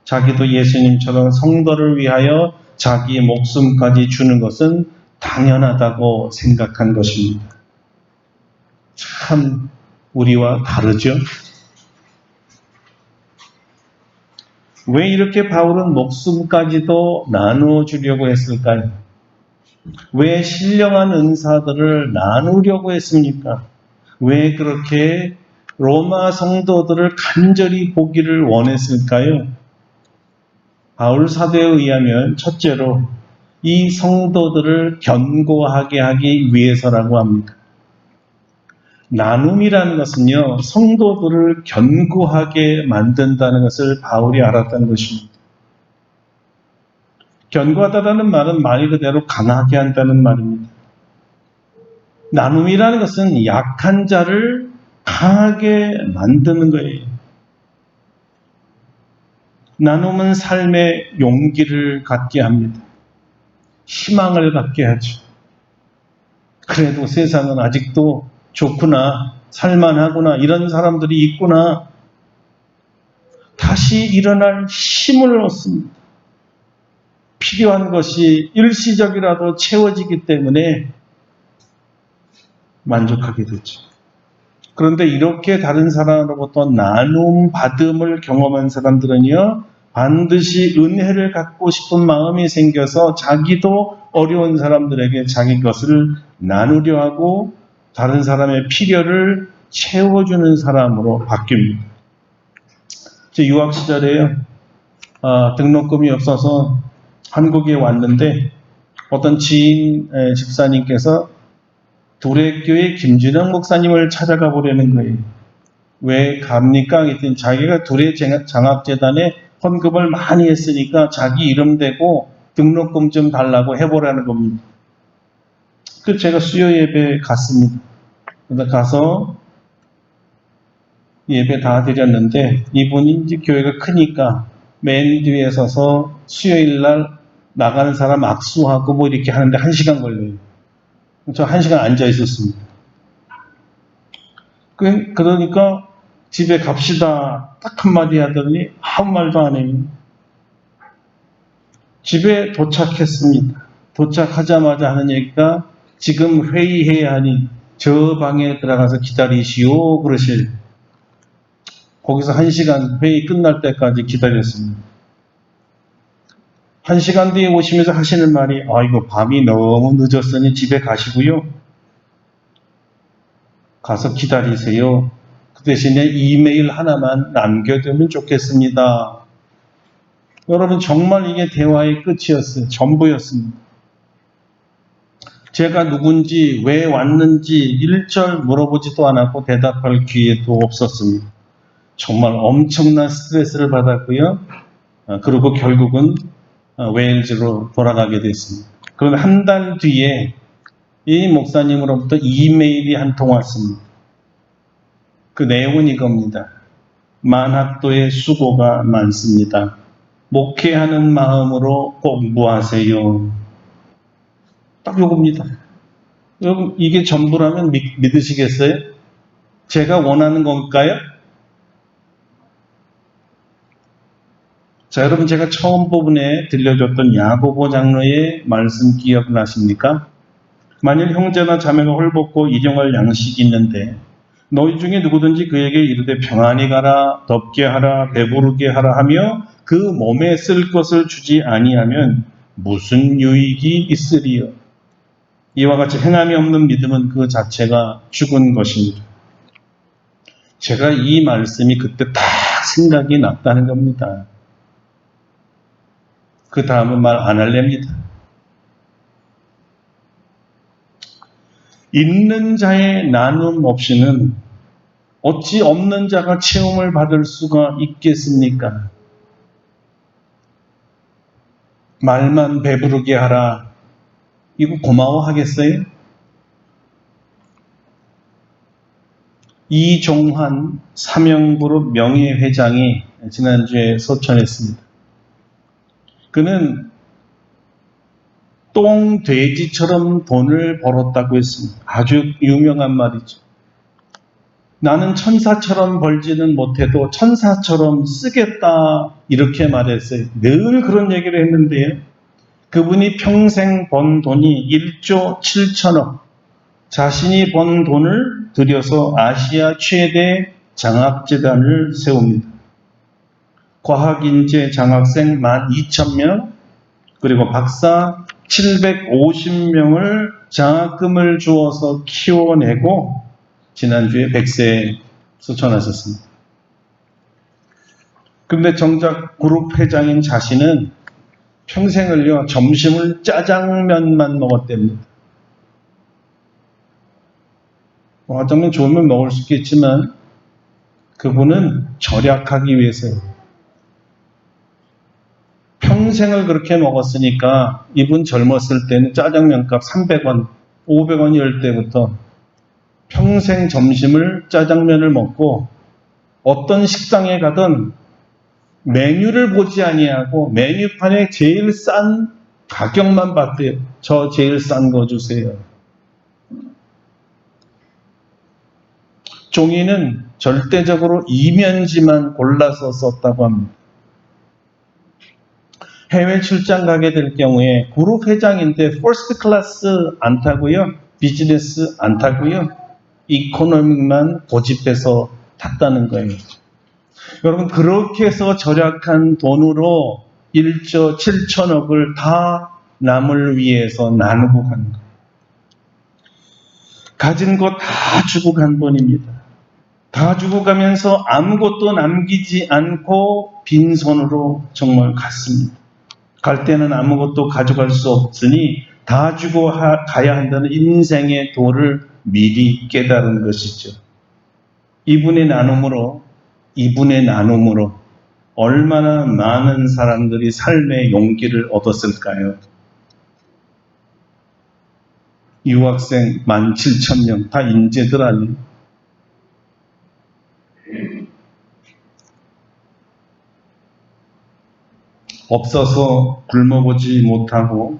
자기도 예수님처럼 성도를 위하여 자기 목숨까지 주는 것은 당연하다고 생각한 것입니다. 참 우리와 다르죠? 왜 이렇게 바울은 목숨까지도 나누어 주려고 했을까요? 왜 신령한 은사들을 나누려고 했습니까? 왜 그렇게 로마 성도들을 간절히 보기를 원했을까요? 바울 사도에 의하면 첫째로 이 성도들을 견고하게 하기 위해서라고 합니다. 나눔이라는 것은요, 성도들을 견고하게 만든다는 것을 바울이 알았다는 것입니다. 견고하다라는 말은 말 그대로 강하게 한다는 말입니다. 나눔이라는 것은 약한 자를 강하게 만드는 거예요. 나눔은 삶의 용기를 갖게 합니다. 희망을 갖게 하죠. 그래도 세상은 아직도 좋구나, 살만하구나, 이런 사람들이 있구나. 다시 일어날 힘을 얻습니다. 필요한 것이 일시적이라도 채워지기 때문에 만족하게 되죠. 그런데 이렇게 다른 사람으로부터 나눔 받음을 경험한 사람들은요, 반드시 은혜를 갖고 싶은 마음이 생겨서 자기도 어려운 사람들에게 자기 것을 나누려 하고 다른 사람의 필요를 채워주는 사람으로 바뀝니다. 제 유학 시절에요, 등록금이 없어서 한국에 왔는데 어떤 지인 집사님께서 두레교회 김준영 목사님을 찾아가 보려는 거예요. 왜 갑니까? 그랬더니 자기가 두레 장학재단에 헌금을 많이 했으니까 자기 이름 대고 등록금 좀 달라고 해보라는 겁니다. 그래서 제가 수요 예배에 갔습니다. 그래서 가서 예배 다 드렸는데 이분이 이제 교회가 크니까 맨 뒤에 서서 수요일 날 나가는 사람 악수하고 뭐 이렇게 하는데 1시간 걸려요. 저 1시간 앉아 있었습니다. 그러니까 집에 갑시다 딱 한마디 하더니 아무 말도 안 해요. 집에 도착했습니다. 도착하자마자 하는 얘기가 지금 회의해야 하니 저 방에 들어가서 기다리시오 그러실. 거기서 1시간 회의 끝날 때까지 기다렸습니다. 1시간 뒤에 오시면서 하시는 말이 이거 밤이 너무 늦었으니 집에 가시고요. 가서 기다리세요. 그 대신에 이메일 하나만 남겨두면 좋겠습니다. 여러분 정말 이게 대화의 끝이었어요. 전부였습니다. 제가 누군지 왜 왔는지 일절 물어보지도 않았고 대답할 기회도 없었습니다. 정말 엄청난 스트레스를 받았고요. 그리고 결국은 웨일즈로 돌아가게 됐습니다. 그런데 한 달 뒤에 이 목사님으로부터 이메일이 한 통 왔습니다. 그 내용은 이겁니다. 만학도의 수고가 많습니다. 목회하는 마음으로 공부하세요. 딱 요겁니다. 여러분 이게 전부라면 믿으시겠어요? 제가 원하는 건가요? 자, 여러분 제가 처음 부분에 들려줬던 야고보 장로의 말씀 기억나십니까? 만일 형제나 자매가 홀벗고 일용할 양식이 있는데 너희 중에 누구든지 그에게 이르되 평안히 가라, 덥게 하라, 배부르게 하라 하며 그 몸에 쓸 것을 주지 아니하면 무슨 유익이 있으리요? 이와 같이 행함이 없는 믿음은 그 자체가 죽은 것입니다. 제가 이 말씀이 그때 딱 생각이 났다는 겁니다. 그 다음은 말 안 할랍니다. 있는 자의 나눔 없이는 어찌 없는 자가 체험을 받을 수가 있겠습니까? 말만 배부르게 하라. 이거 고마워하겠어요? 이종환 사명그룹 명예회장이 지난주에 소천했습니다. 그는 똥돼지처럼 돈을 벌었다고 했습니다. 아주 유명한 말이죠. 나는 천사처럼 벌지는 못해도 천사처럼 쓰겠다 이렇게 말했어요. 늘 그런 얘기를 했는데요. 그분이 평생 번 돈이 1조 7천억, 자신이 번 돈을 들여서 아시아 최대 장학재단을 세웁니다. 과학인재 장학생 12,000명, 그리고 박사 750명을 장학금을 주어서 키워내고 지난주에 100세에 소천하셨습니다. 그런데 정작 그룹 회장인 자신은 평생을요 점심을 짜장면만 먹었답니다. 짜장면 좋으면 먹을 수 있겠지만 그분은 절약하기 위해서요. 평생을 그렇게 먹었으니까 이분 젊었을 때는 짜장면값 300원 500원일 때부터 평생 점심을 짜장면을 먹고 어떤 식당에 가든 메뉴를 보지 아니하고 메뉴판에 제일 싼 가격만 봤대요. 저 제일 싼 거 주세요. 종이는 절대적으로 이면지만 골라서 썼다고 합니다. 해외 출장 가게 될 경우에 그룹 회장인데 퍼스트 클래스 안 타고요. 비즈니스 안 타고요. 이코노믹만 고집해서 탔다는 거예요. 여러분 그렇게 해서 절약한 돈으로 1조 7천억을 다 남을 위해서 나누고 간 거예요. 가진 거 다 주고 간 분입니다. 다 주고 가면서 아무것도 남기지 않고 빈손으로 정말 갔습니다. 갈 때는 아무것도 가져갈 수 없으니 다 주고 가야 한다는 인생의 도를 미리 깨달은 것이죠. 이분의 나눔으로 얼마나 많은 사람들이 삶의 용기를 얻었을까요? 유학생 17,000명 다 인재들 아니에요? 없어서 굶어보지 못하고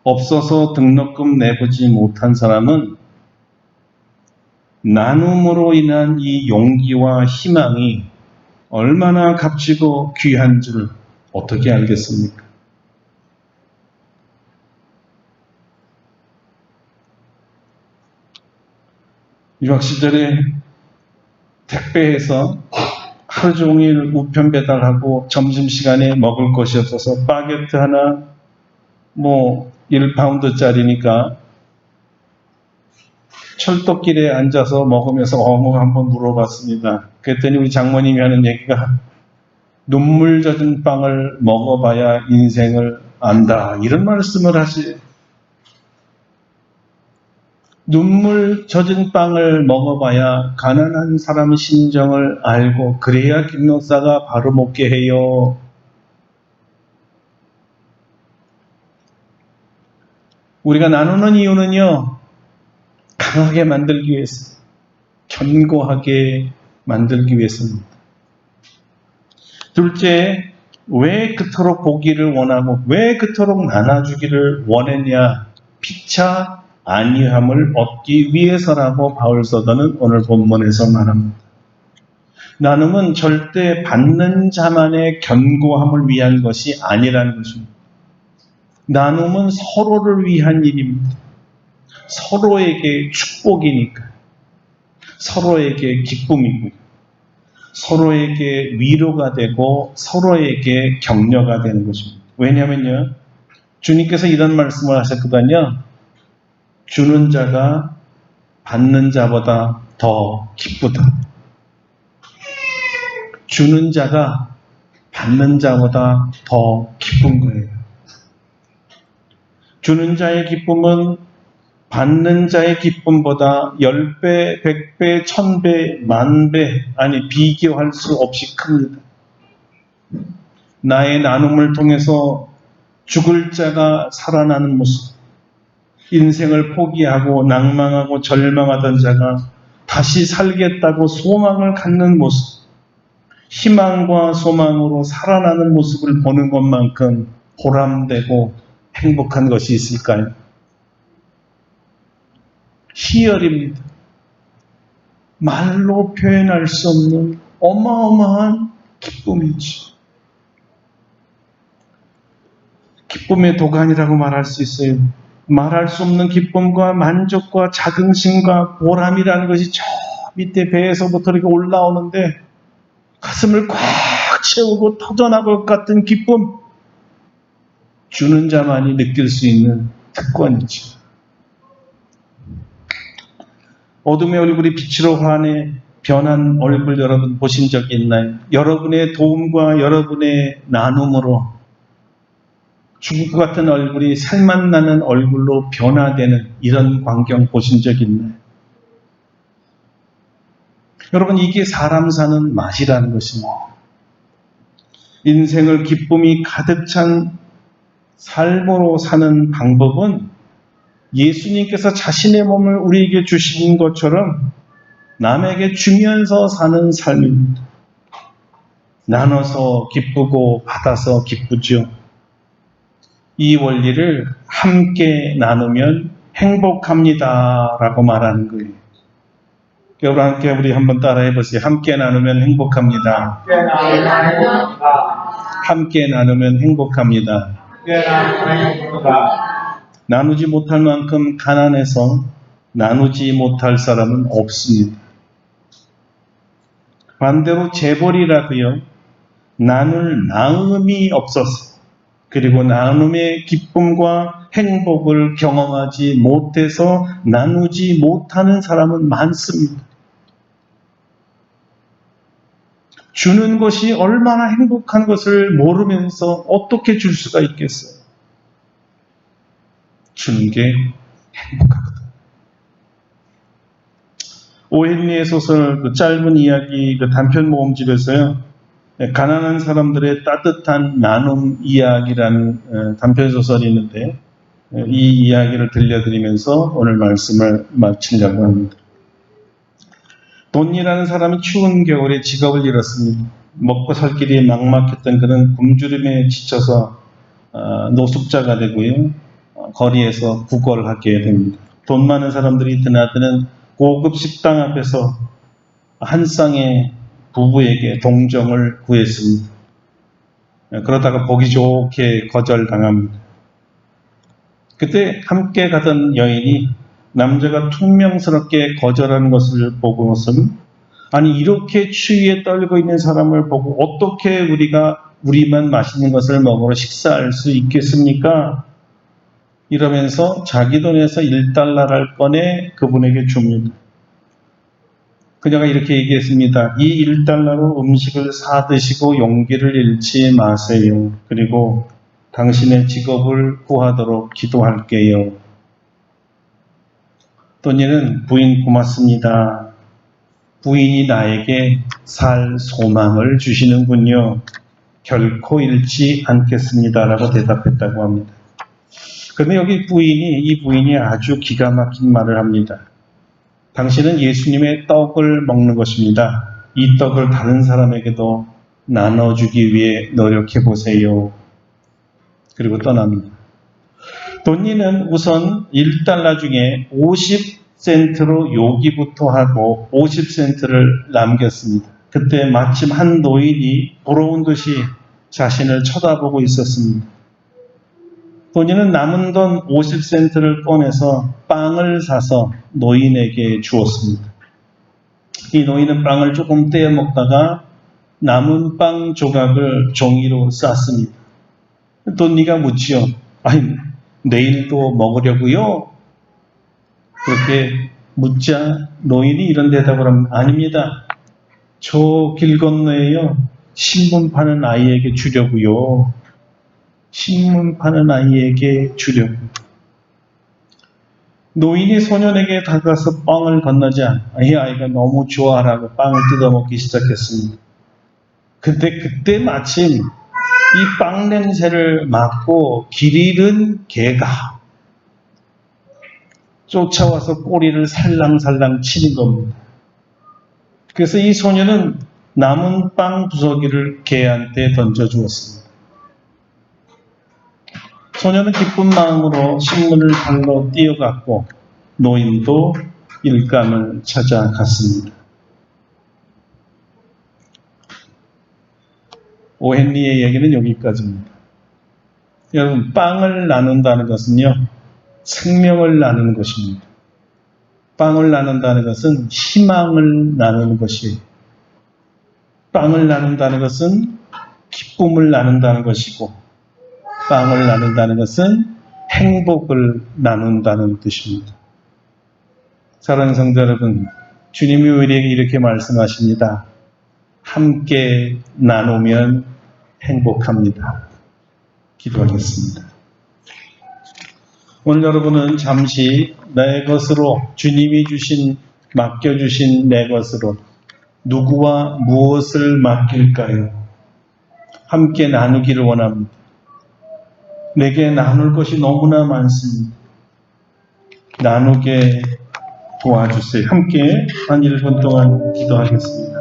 없어서 등록금 내보지 못한 사람은 나눔으로 인한 이 용기와 희망이 얼마나 값지고 귀한 줄 어떻게 알겠습니까? 유학 시절에 택배에서 하루 종일 우편 배달하고 점심시간에 먹을 것이 없어서 바게트 하나 1파운드짜리니까 철도길에 앉아서 먹으면서 한번 물어봤습니다. 그랬더니 우리 장모님이 하는 얘기가 눈물 젖은 빵을 먹어봐야 인생을 안다. 이런 말씀을 하시. 눈물 젖은 빵을 먹어봐야 가난한 사람의 심정을 알고 그래야 김 목사가 바로 먹게 해요. 우리가 나누는 이유는요. 강하게 만들기 위해서, 견고하게 만들기 위해서입니다. 둘째, 왜 그토록 보기를 원하고 왜 그토록 나눠주기를 원했냐? 피차 안위함을 얻기 위해서라고 바울서도는 오늘 본문에서 말합니다. 나눔은 절대 받는 자만의 견고함을 위한 것이 아니라는 것입니다. 나눔은 서로를 위한 일입니다. 서로에게 축복이니까, 서로에게 기쁨이고, 서로에게 위로가 되고, 서로에게 격려가 되는 것입니다. 왜냐하면요, 주님께서 이런 말씀을 하셨거든요. 주는 자가 받는 자보다 더 기쁘다. 주는 자가 받는 자보다 더 기쁜 거예요. 주는 자의 기쁨은 받는 자의 기쁨보다 10배, 100배, 1000배, 10,000배, 아니 비교할 수 없이 큽니다. 나의 나눔을 통해서 죽을 자가 살아나는 모습, 인생을 포기하고 낭망하고 절망하던 자가 다시 살겠다고 소망을 갖는 모습, 희망과 소망으로 살아나는 모습을 보는 것만큼 보람되고 행복한 것이 있을까요? 희열입니다. 말로 표현할 수 없는 어마어마한 기쁨이지. 기쁨의 도가니라고 말할 수 있어요. 말할 수 없는 기쁨과 만족과 자긍심과 보람이라는 것이 저 밑에 배에서부터 이렇게 올라오는데 가슴을 꽉 채우고 터져나갈 것 같은 기쁨, 주는 자만이 느낄 수 있는 특권이죠. 어둠의 얼굴이 빛으로 변한 얼굴 여러분 보신 적 있나요? 여러분의 도움과 여러분의 나눔으로 죽을 것 같은 얼굴이 살맛 나는 얼굴로 변화되는 이런 광경 보신 적 있나요? 여러분, 이게 사람 사는 맛이라는 것입니다. 인생을 기쁨이 가득 찬 삶으로 사는 방법은 예수님께서 자신의 몸을 우리에게 주신 것처럼 남에게 주면서 사는 삶입니다. 나눠서 기쁘고 받아서 기쁘죠. 이 원리를 함께 나누면 행복합니다라고 말하는 거예요. 여러분 함께 우리 한번 따라해 보세요. 함께 나누면 행복합니다. 함께 나누면 행복합니다. 나누지 못할 만큼 가난해서 나누지 못할 사람은 없습니다. 반대로 재벌이라도요, 나눌 마음이 없어서, 그리고 나눔의 기쁨과 행복을 경험하지 못해서 나누지 못하는 사람은 많습니다. 주는 것이 얼마나 행복한 것을 모르면서 어떻게 줄 수가 있겠어요? 주는 게 행복하거든. 오헨리의 소설 그 짧은 이야기 그 단편 모음집에서요, 가난한 사람들의 따뜻한 나눔 이야기라는 단편 소설이 있는데, 이 이야기를 들려드리면서 오늘 말씀을 마치려고 합니다. 돈이라는 사람은 추운 겨울에 직업을 잃었습니다. 먹고 살 길이 막막했던 그는 굶주림에 지쳐서 노숙자가 되고요, 거리에서 구걸하게 됩니다. 돈 많은 사람들이 드나드는 고급 식당 앞에서 한 쌍의 부부에게 동정을 구했습니다. 그러다가 보기 좋게 거절당합니다. 그때 함께 가던 여인이 남자가 퉁명스럽게 거절하는 것을 보고서는, 아니 이렇게 추위에 떨고 있는 사람을 보고 어떻게 우리만 맛있는 것을 먹으러 식사할 수 있겠습니까? 이러면서 자기 돈에서 1달러를 꺼내 그분에게 줍니다. 그녀가 이렇게 얘기했습니다. 이 1달러로 음식을 사 드시고 용기를 잃지 마세요. 그리고 당신의 직업을 구하도록 기도할게요. 또니는 부인 고맙습니다. 부인이 나에게 살 소망을 주시는군요. 결코 잃지 않겠습니다. 라고 대답했다고 합니다. 그런데 여기 이 부인이 아주 기가 막힌 말을 합니다. 당신은 예수님의 떡을 먹는 것입니다. 이 떡을 다른 사람에게도 나눠주기 위해 노력해 보세요. 그리고 떠납니다. 돈니는 우선 1달러 중에 50센트로 요기부터 하고 50센트를 남겼습니다. 그때 마침 한 노인이 부러운 듯이 자신을 쳐다보고 있었습니다. 돈니는 남은 돈 50센트를 꺼내서 빵을 사서 노인에게 주었습니다. 이 노인은 빵을 조금 떼어 먹다가 남은 빵 조각을 종이로 쌌습니다. 돈니가 묻지요. 아니, 내일도 먹으려고요? 그렇게 묻자 노인이 이런 대답을 합니다. 아닙니다. 저 길 건너에요, 신문 파는 아이에게 주려고요. 신문 파는 아이에게 주려고. 노인이 소년에게 다가가서 빵을 건너자 이 아이가 너무 좋아하라고 빵을 뜯어먹기 시작했습니다. 근데 그때 마침 이 빵 냄새를 맡고 길 잃은 개가 쫓아와서 꼬리를 살랑살랑 치는 겁니다. 그래서 이 소년은 남은 빵 부서기를 개한테 던져주었습니다. 소년은 기쁜 마음으로 신문을 발로 뛰어갔고 노인도 일감을 찾아갔습니다. 오헨리의 얘기는 여기까지입니다. 여러분, 빵을 나눈다는 것은요, 생명을 나누는 것입니다. 빵을 나눈다는 것은 희망을 나누는 것이에요. 빵을 나눈다는 것은 기쁨을 나눈다는 것이고, 빵을 나눈다는 것은 행복을 나눈다는 뜻입니다. 사랑하는 성도 여러분, 주님이 우리에게 이렇게 말씀하십니다. 함께 나누면 행복합니다. 기도하겠습니다. 오늘 여러분은 잠시 내 것으로, 주님이 맡겨주신 내 것으로 누구와 무엇을 맡길까요? 함께 나누기를 원합니다. 내게 나눌 것이 너무나 많습니다. 나누게 도와주세요. 함께 한 1분 동안 기도하겠습니다.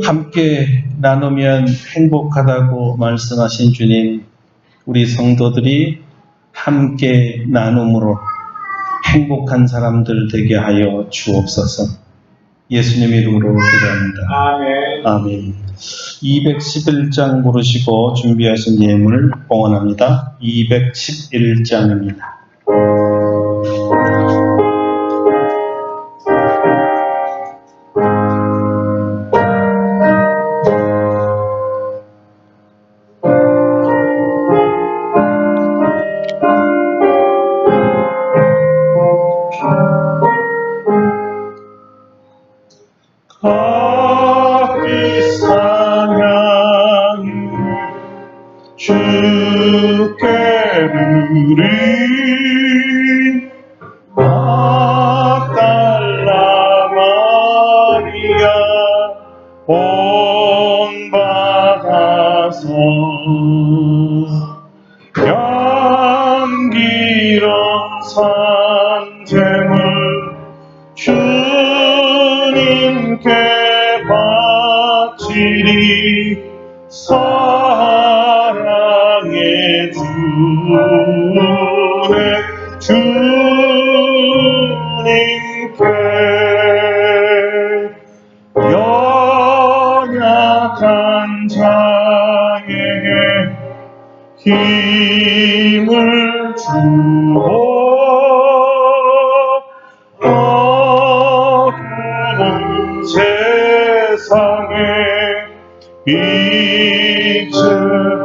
함께 나누면 행복하다고 말씀하신 주님, 우리 성도들이 함께 나눔으로 행복한 사람들 되게 하여 주옵소서. 예수님 이름으로 기도합니다. 아멘. 아멘. 211장 고르시고 준비하신 예물 봉헌합니다. 211장입니다. 각기 사냥을 주께 드리 막달라 마리아 본받아서 향기로운 산재물 주님께 바치리 사랑의 주님께 연약한 자에게 힘을 주고 어두운 세상에 빛을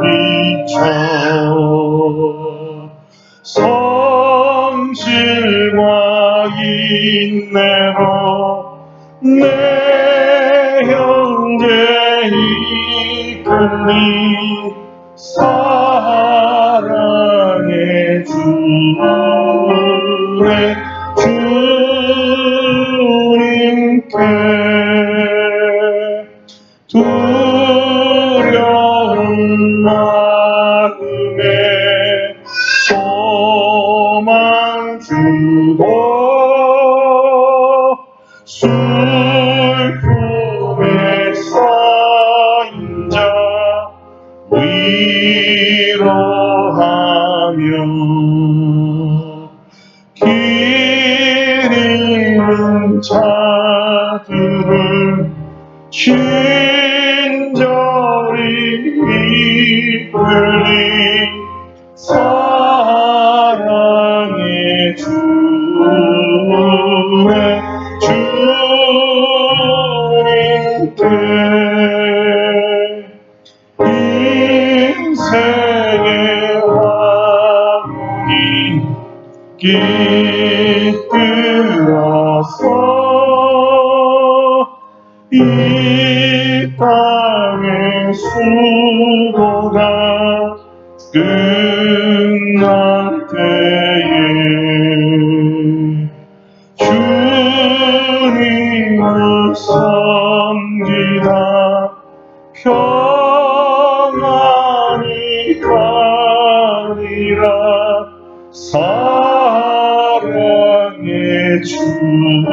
비춰 성실과 인내로 내 형제 이끌리 사랑의 주님께 두려운 마음에 소망 주고 슬픔에 쌓인 자 위로하며 길 잃은 자들을 친절히 이끌리 사랑의 주님께 인생의 왕이 깃들어서 이 땅의 수고가 끝날 때에 주님을 섬기다 평안히 가리라 사랑의 주님께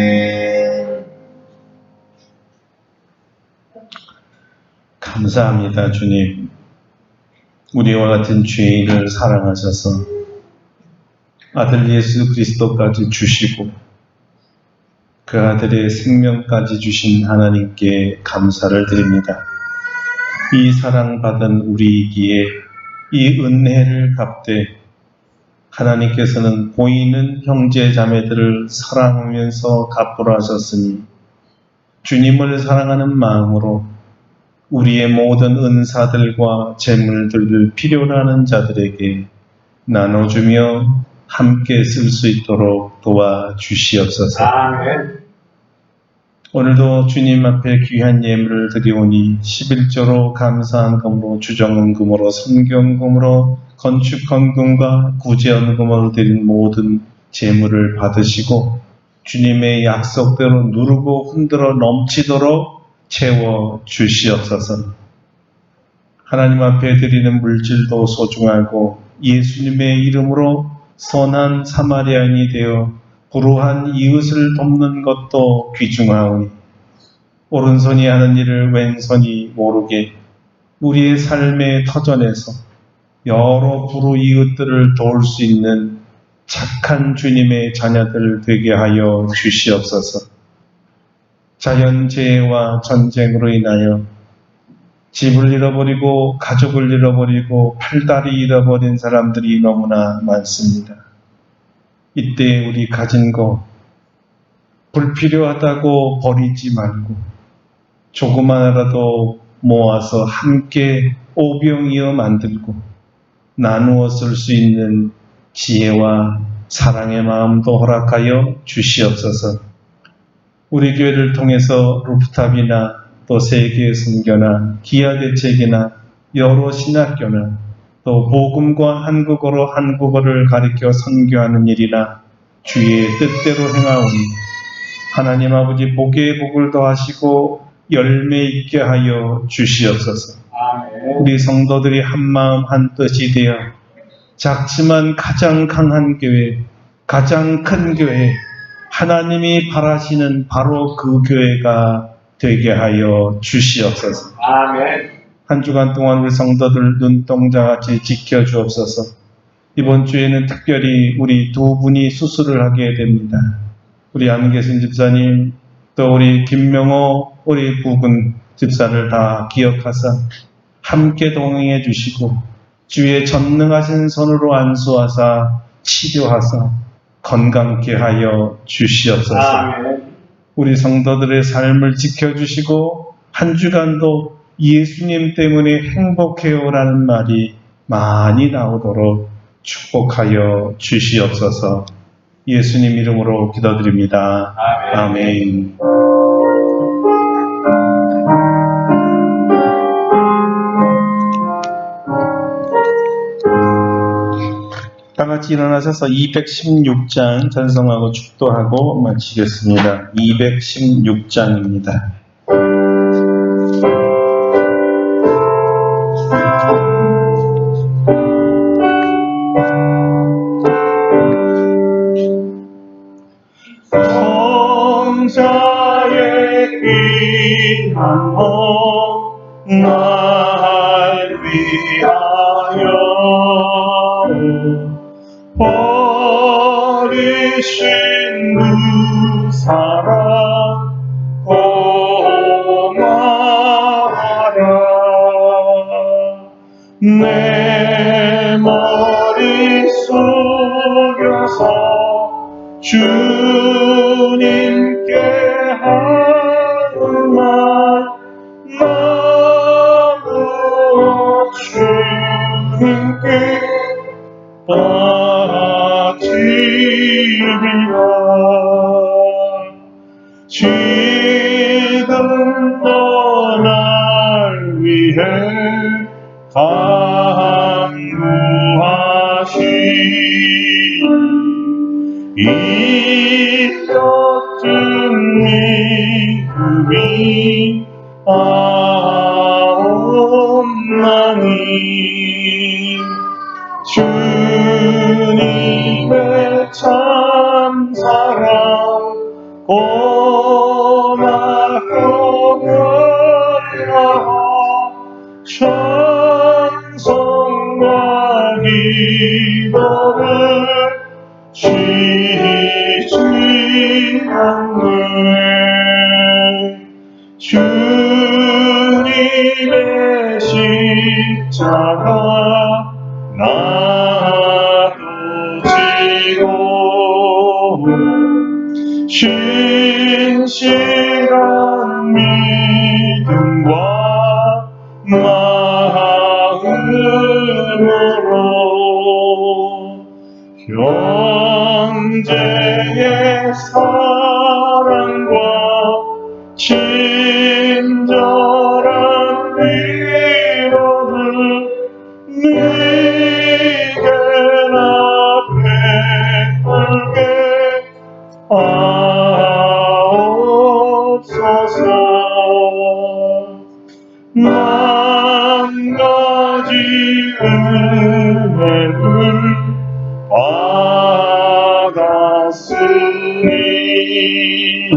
아멘. 감사합니다, 주님. 우리와 같은 죄인을 사랑하셔서 아들 예수 그리스도까지 주시고 그 아들의 생명까지 주신 하나님께 감사를 드립니다. 이 사랑받은 우리이기에 이 은혜를 갚되 하나님께서는 보이는 형제 자매들을 사랑하면서 갚으라 하셨으니 주님을 사랑하는 마음으로 우리의 모든 은사들과 재물들을 필요로 하는 자들에게 나눠주며 함께 쓸 수 있도록 도와주시옵소서. 아멘. 오늘도 주님 앞에 귀한 예물을 드리오니 11조로 감사헌금으로 주정헌금으로 선교헌금으로 건축헌금과 구제헌금으로 드린 모든 재물을 받으시고 주님의 약속대로 누르고 흔들어 넘치도록 채워주시옵소서. 하나님 앞에 드리는 물질도 소중하고 예수님의 이름으로 선한 사마리아인이 되어 불우한 이웃을 돕는 것도 귀중하오니 오른손이 하는 일을 왼손이 모르게 우리의 삶의 터전에서 여러 불우 이웃들을 도울 수 있는 착한 주님의 자녀들 되게 하여 주시옵소서. 자연재해와 전쟁으로 인하여 집을 잃어버리고 가족을 잃어버리고 팔다리 잃어버린 사람들이 너무나 많습니다. 이때 우리 가진 거 불필요하다고 버리지 말고 조그마하라도 모아서 함께 오병이어 만들고 나누어 쓸 수 있는 지혜와 사랑의 마음도 허락하여 주시옵소서. 우리 교회를 통해서 루프탑이나 또 세계 선교나 기아 대책이나 여러 신학교나 또 복음과 한국어로 한국어를 가리켜 선교하는 일이나 주의 뜻대로 행하오니 하나님 아버지 복에 복을 더하시고 열매 있게 하여 주시옵소서. 아멘. 우리 성도들이 한마음 한뜻이 되어 작지만 가장 강한 교회, 가장 큰 교회, 하나님이 바라시는 바로 그 교회가 되게 하여 주시옵소서. 아멘. 한 주간 동안 우리 성도들 눈동자같이 지켜주옵소서. 이번 주에는 특별히 우리 두 분이 수술을 하게 됩니다. 우리 안계신 집사님, 또 우리 김명호, 우리 부군 집사를 다 기억하사 함께 동행해 주시고 주의 전능하신 손으로 안수하사 치료하사 건강케 하여 주시옵소서. 아멘. 우리 성도들의 삶을 지켜주시고 한 주간도 예수님 때문에 행복해요라는 말이 많이 나오도록 축복하여 주시옵소서. 예수님 이름으로 기도드립니다. 아멘. 다 같이 일어나셔서 216장 찬송하고 축도하고 마치겠습니다. 216장입니다. 성자의 귀한 몸 날 위하여 버리신 그 사랑 고마워라. 내 머리 숙여서 주님께 하는 말 너무 주님께 바치리라. 지금 너 날 위해 간구하시니 있었던 믿음이 아옵나니 주님의 참사랑 고맙고 변화와 찬송과 기도를 쉬지 않네. 주님의 십자가 나도 지고 신실한 믿음과 마음으로 형제의 사랑과 친절한 위로를 네게나 베풀게 하옵소서. 만 가지 은혜를 받았으니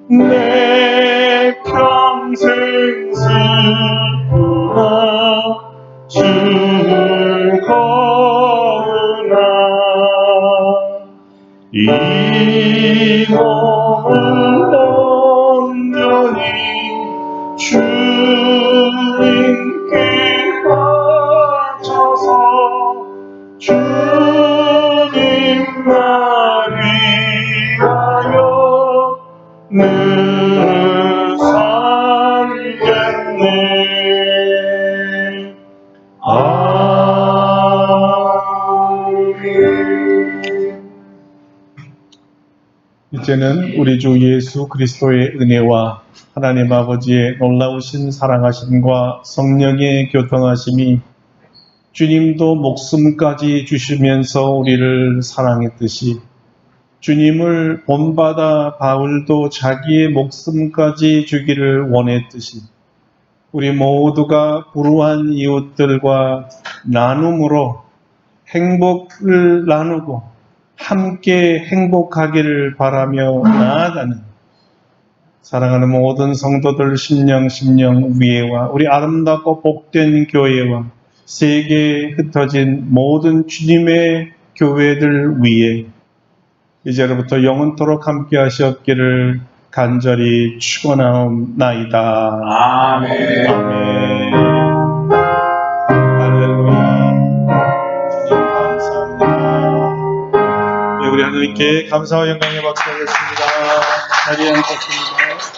내 평생 슬프나 즐거우나 이 몸을 온전히 주님께 바쳐서 주님만 위하여 늘 살겠네. 아멘. 이제는 우리 주 예수 그리스도의 은혜와 하나님 아버지의 놀라우신 사랑하심과 성령의 교통하심이 주님도 목숨까지 주시면서 우리를 사랑했듯이 주님을 본받아 바울도 자기의 목숨까지 주기를 원했듯이 우리 모두가 불우한 이웃들과 나눔으로 행복을 나누고 함께 행복하기를 바라며 나아가는 사랑하는 모든 성도들 심령 위에와 우리 아름답고 복된 교회와 세계에 흩어진 모든 주님의 교회들 위에 이제로부터 영원토록 함께 하시옵기를 간절히 축원하옵나이다. 아멘. 아멘. 할렐루야. 주님 감사합니다. 네, 우리 하나님께 감사와 영광의 박수 하겠습니다. 자리에 앉겠습니다.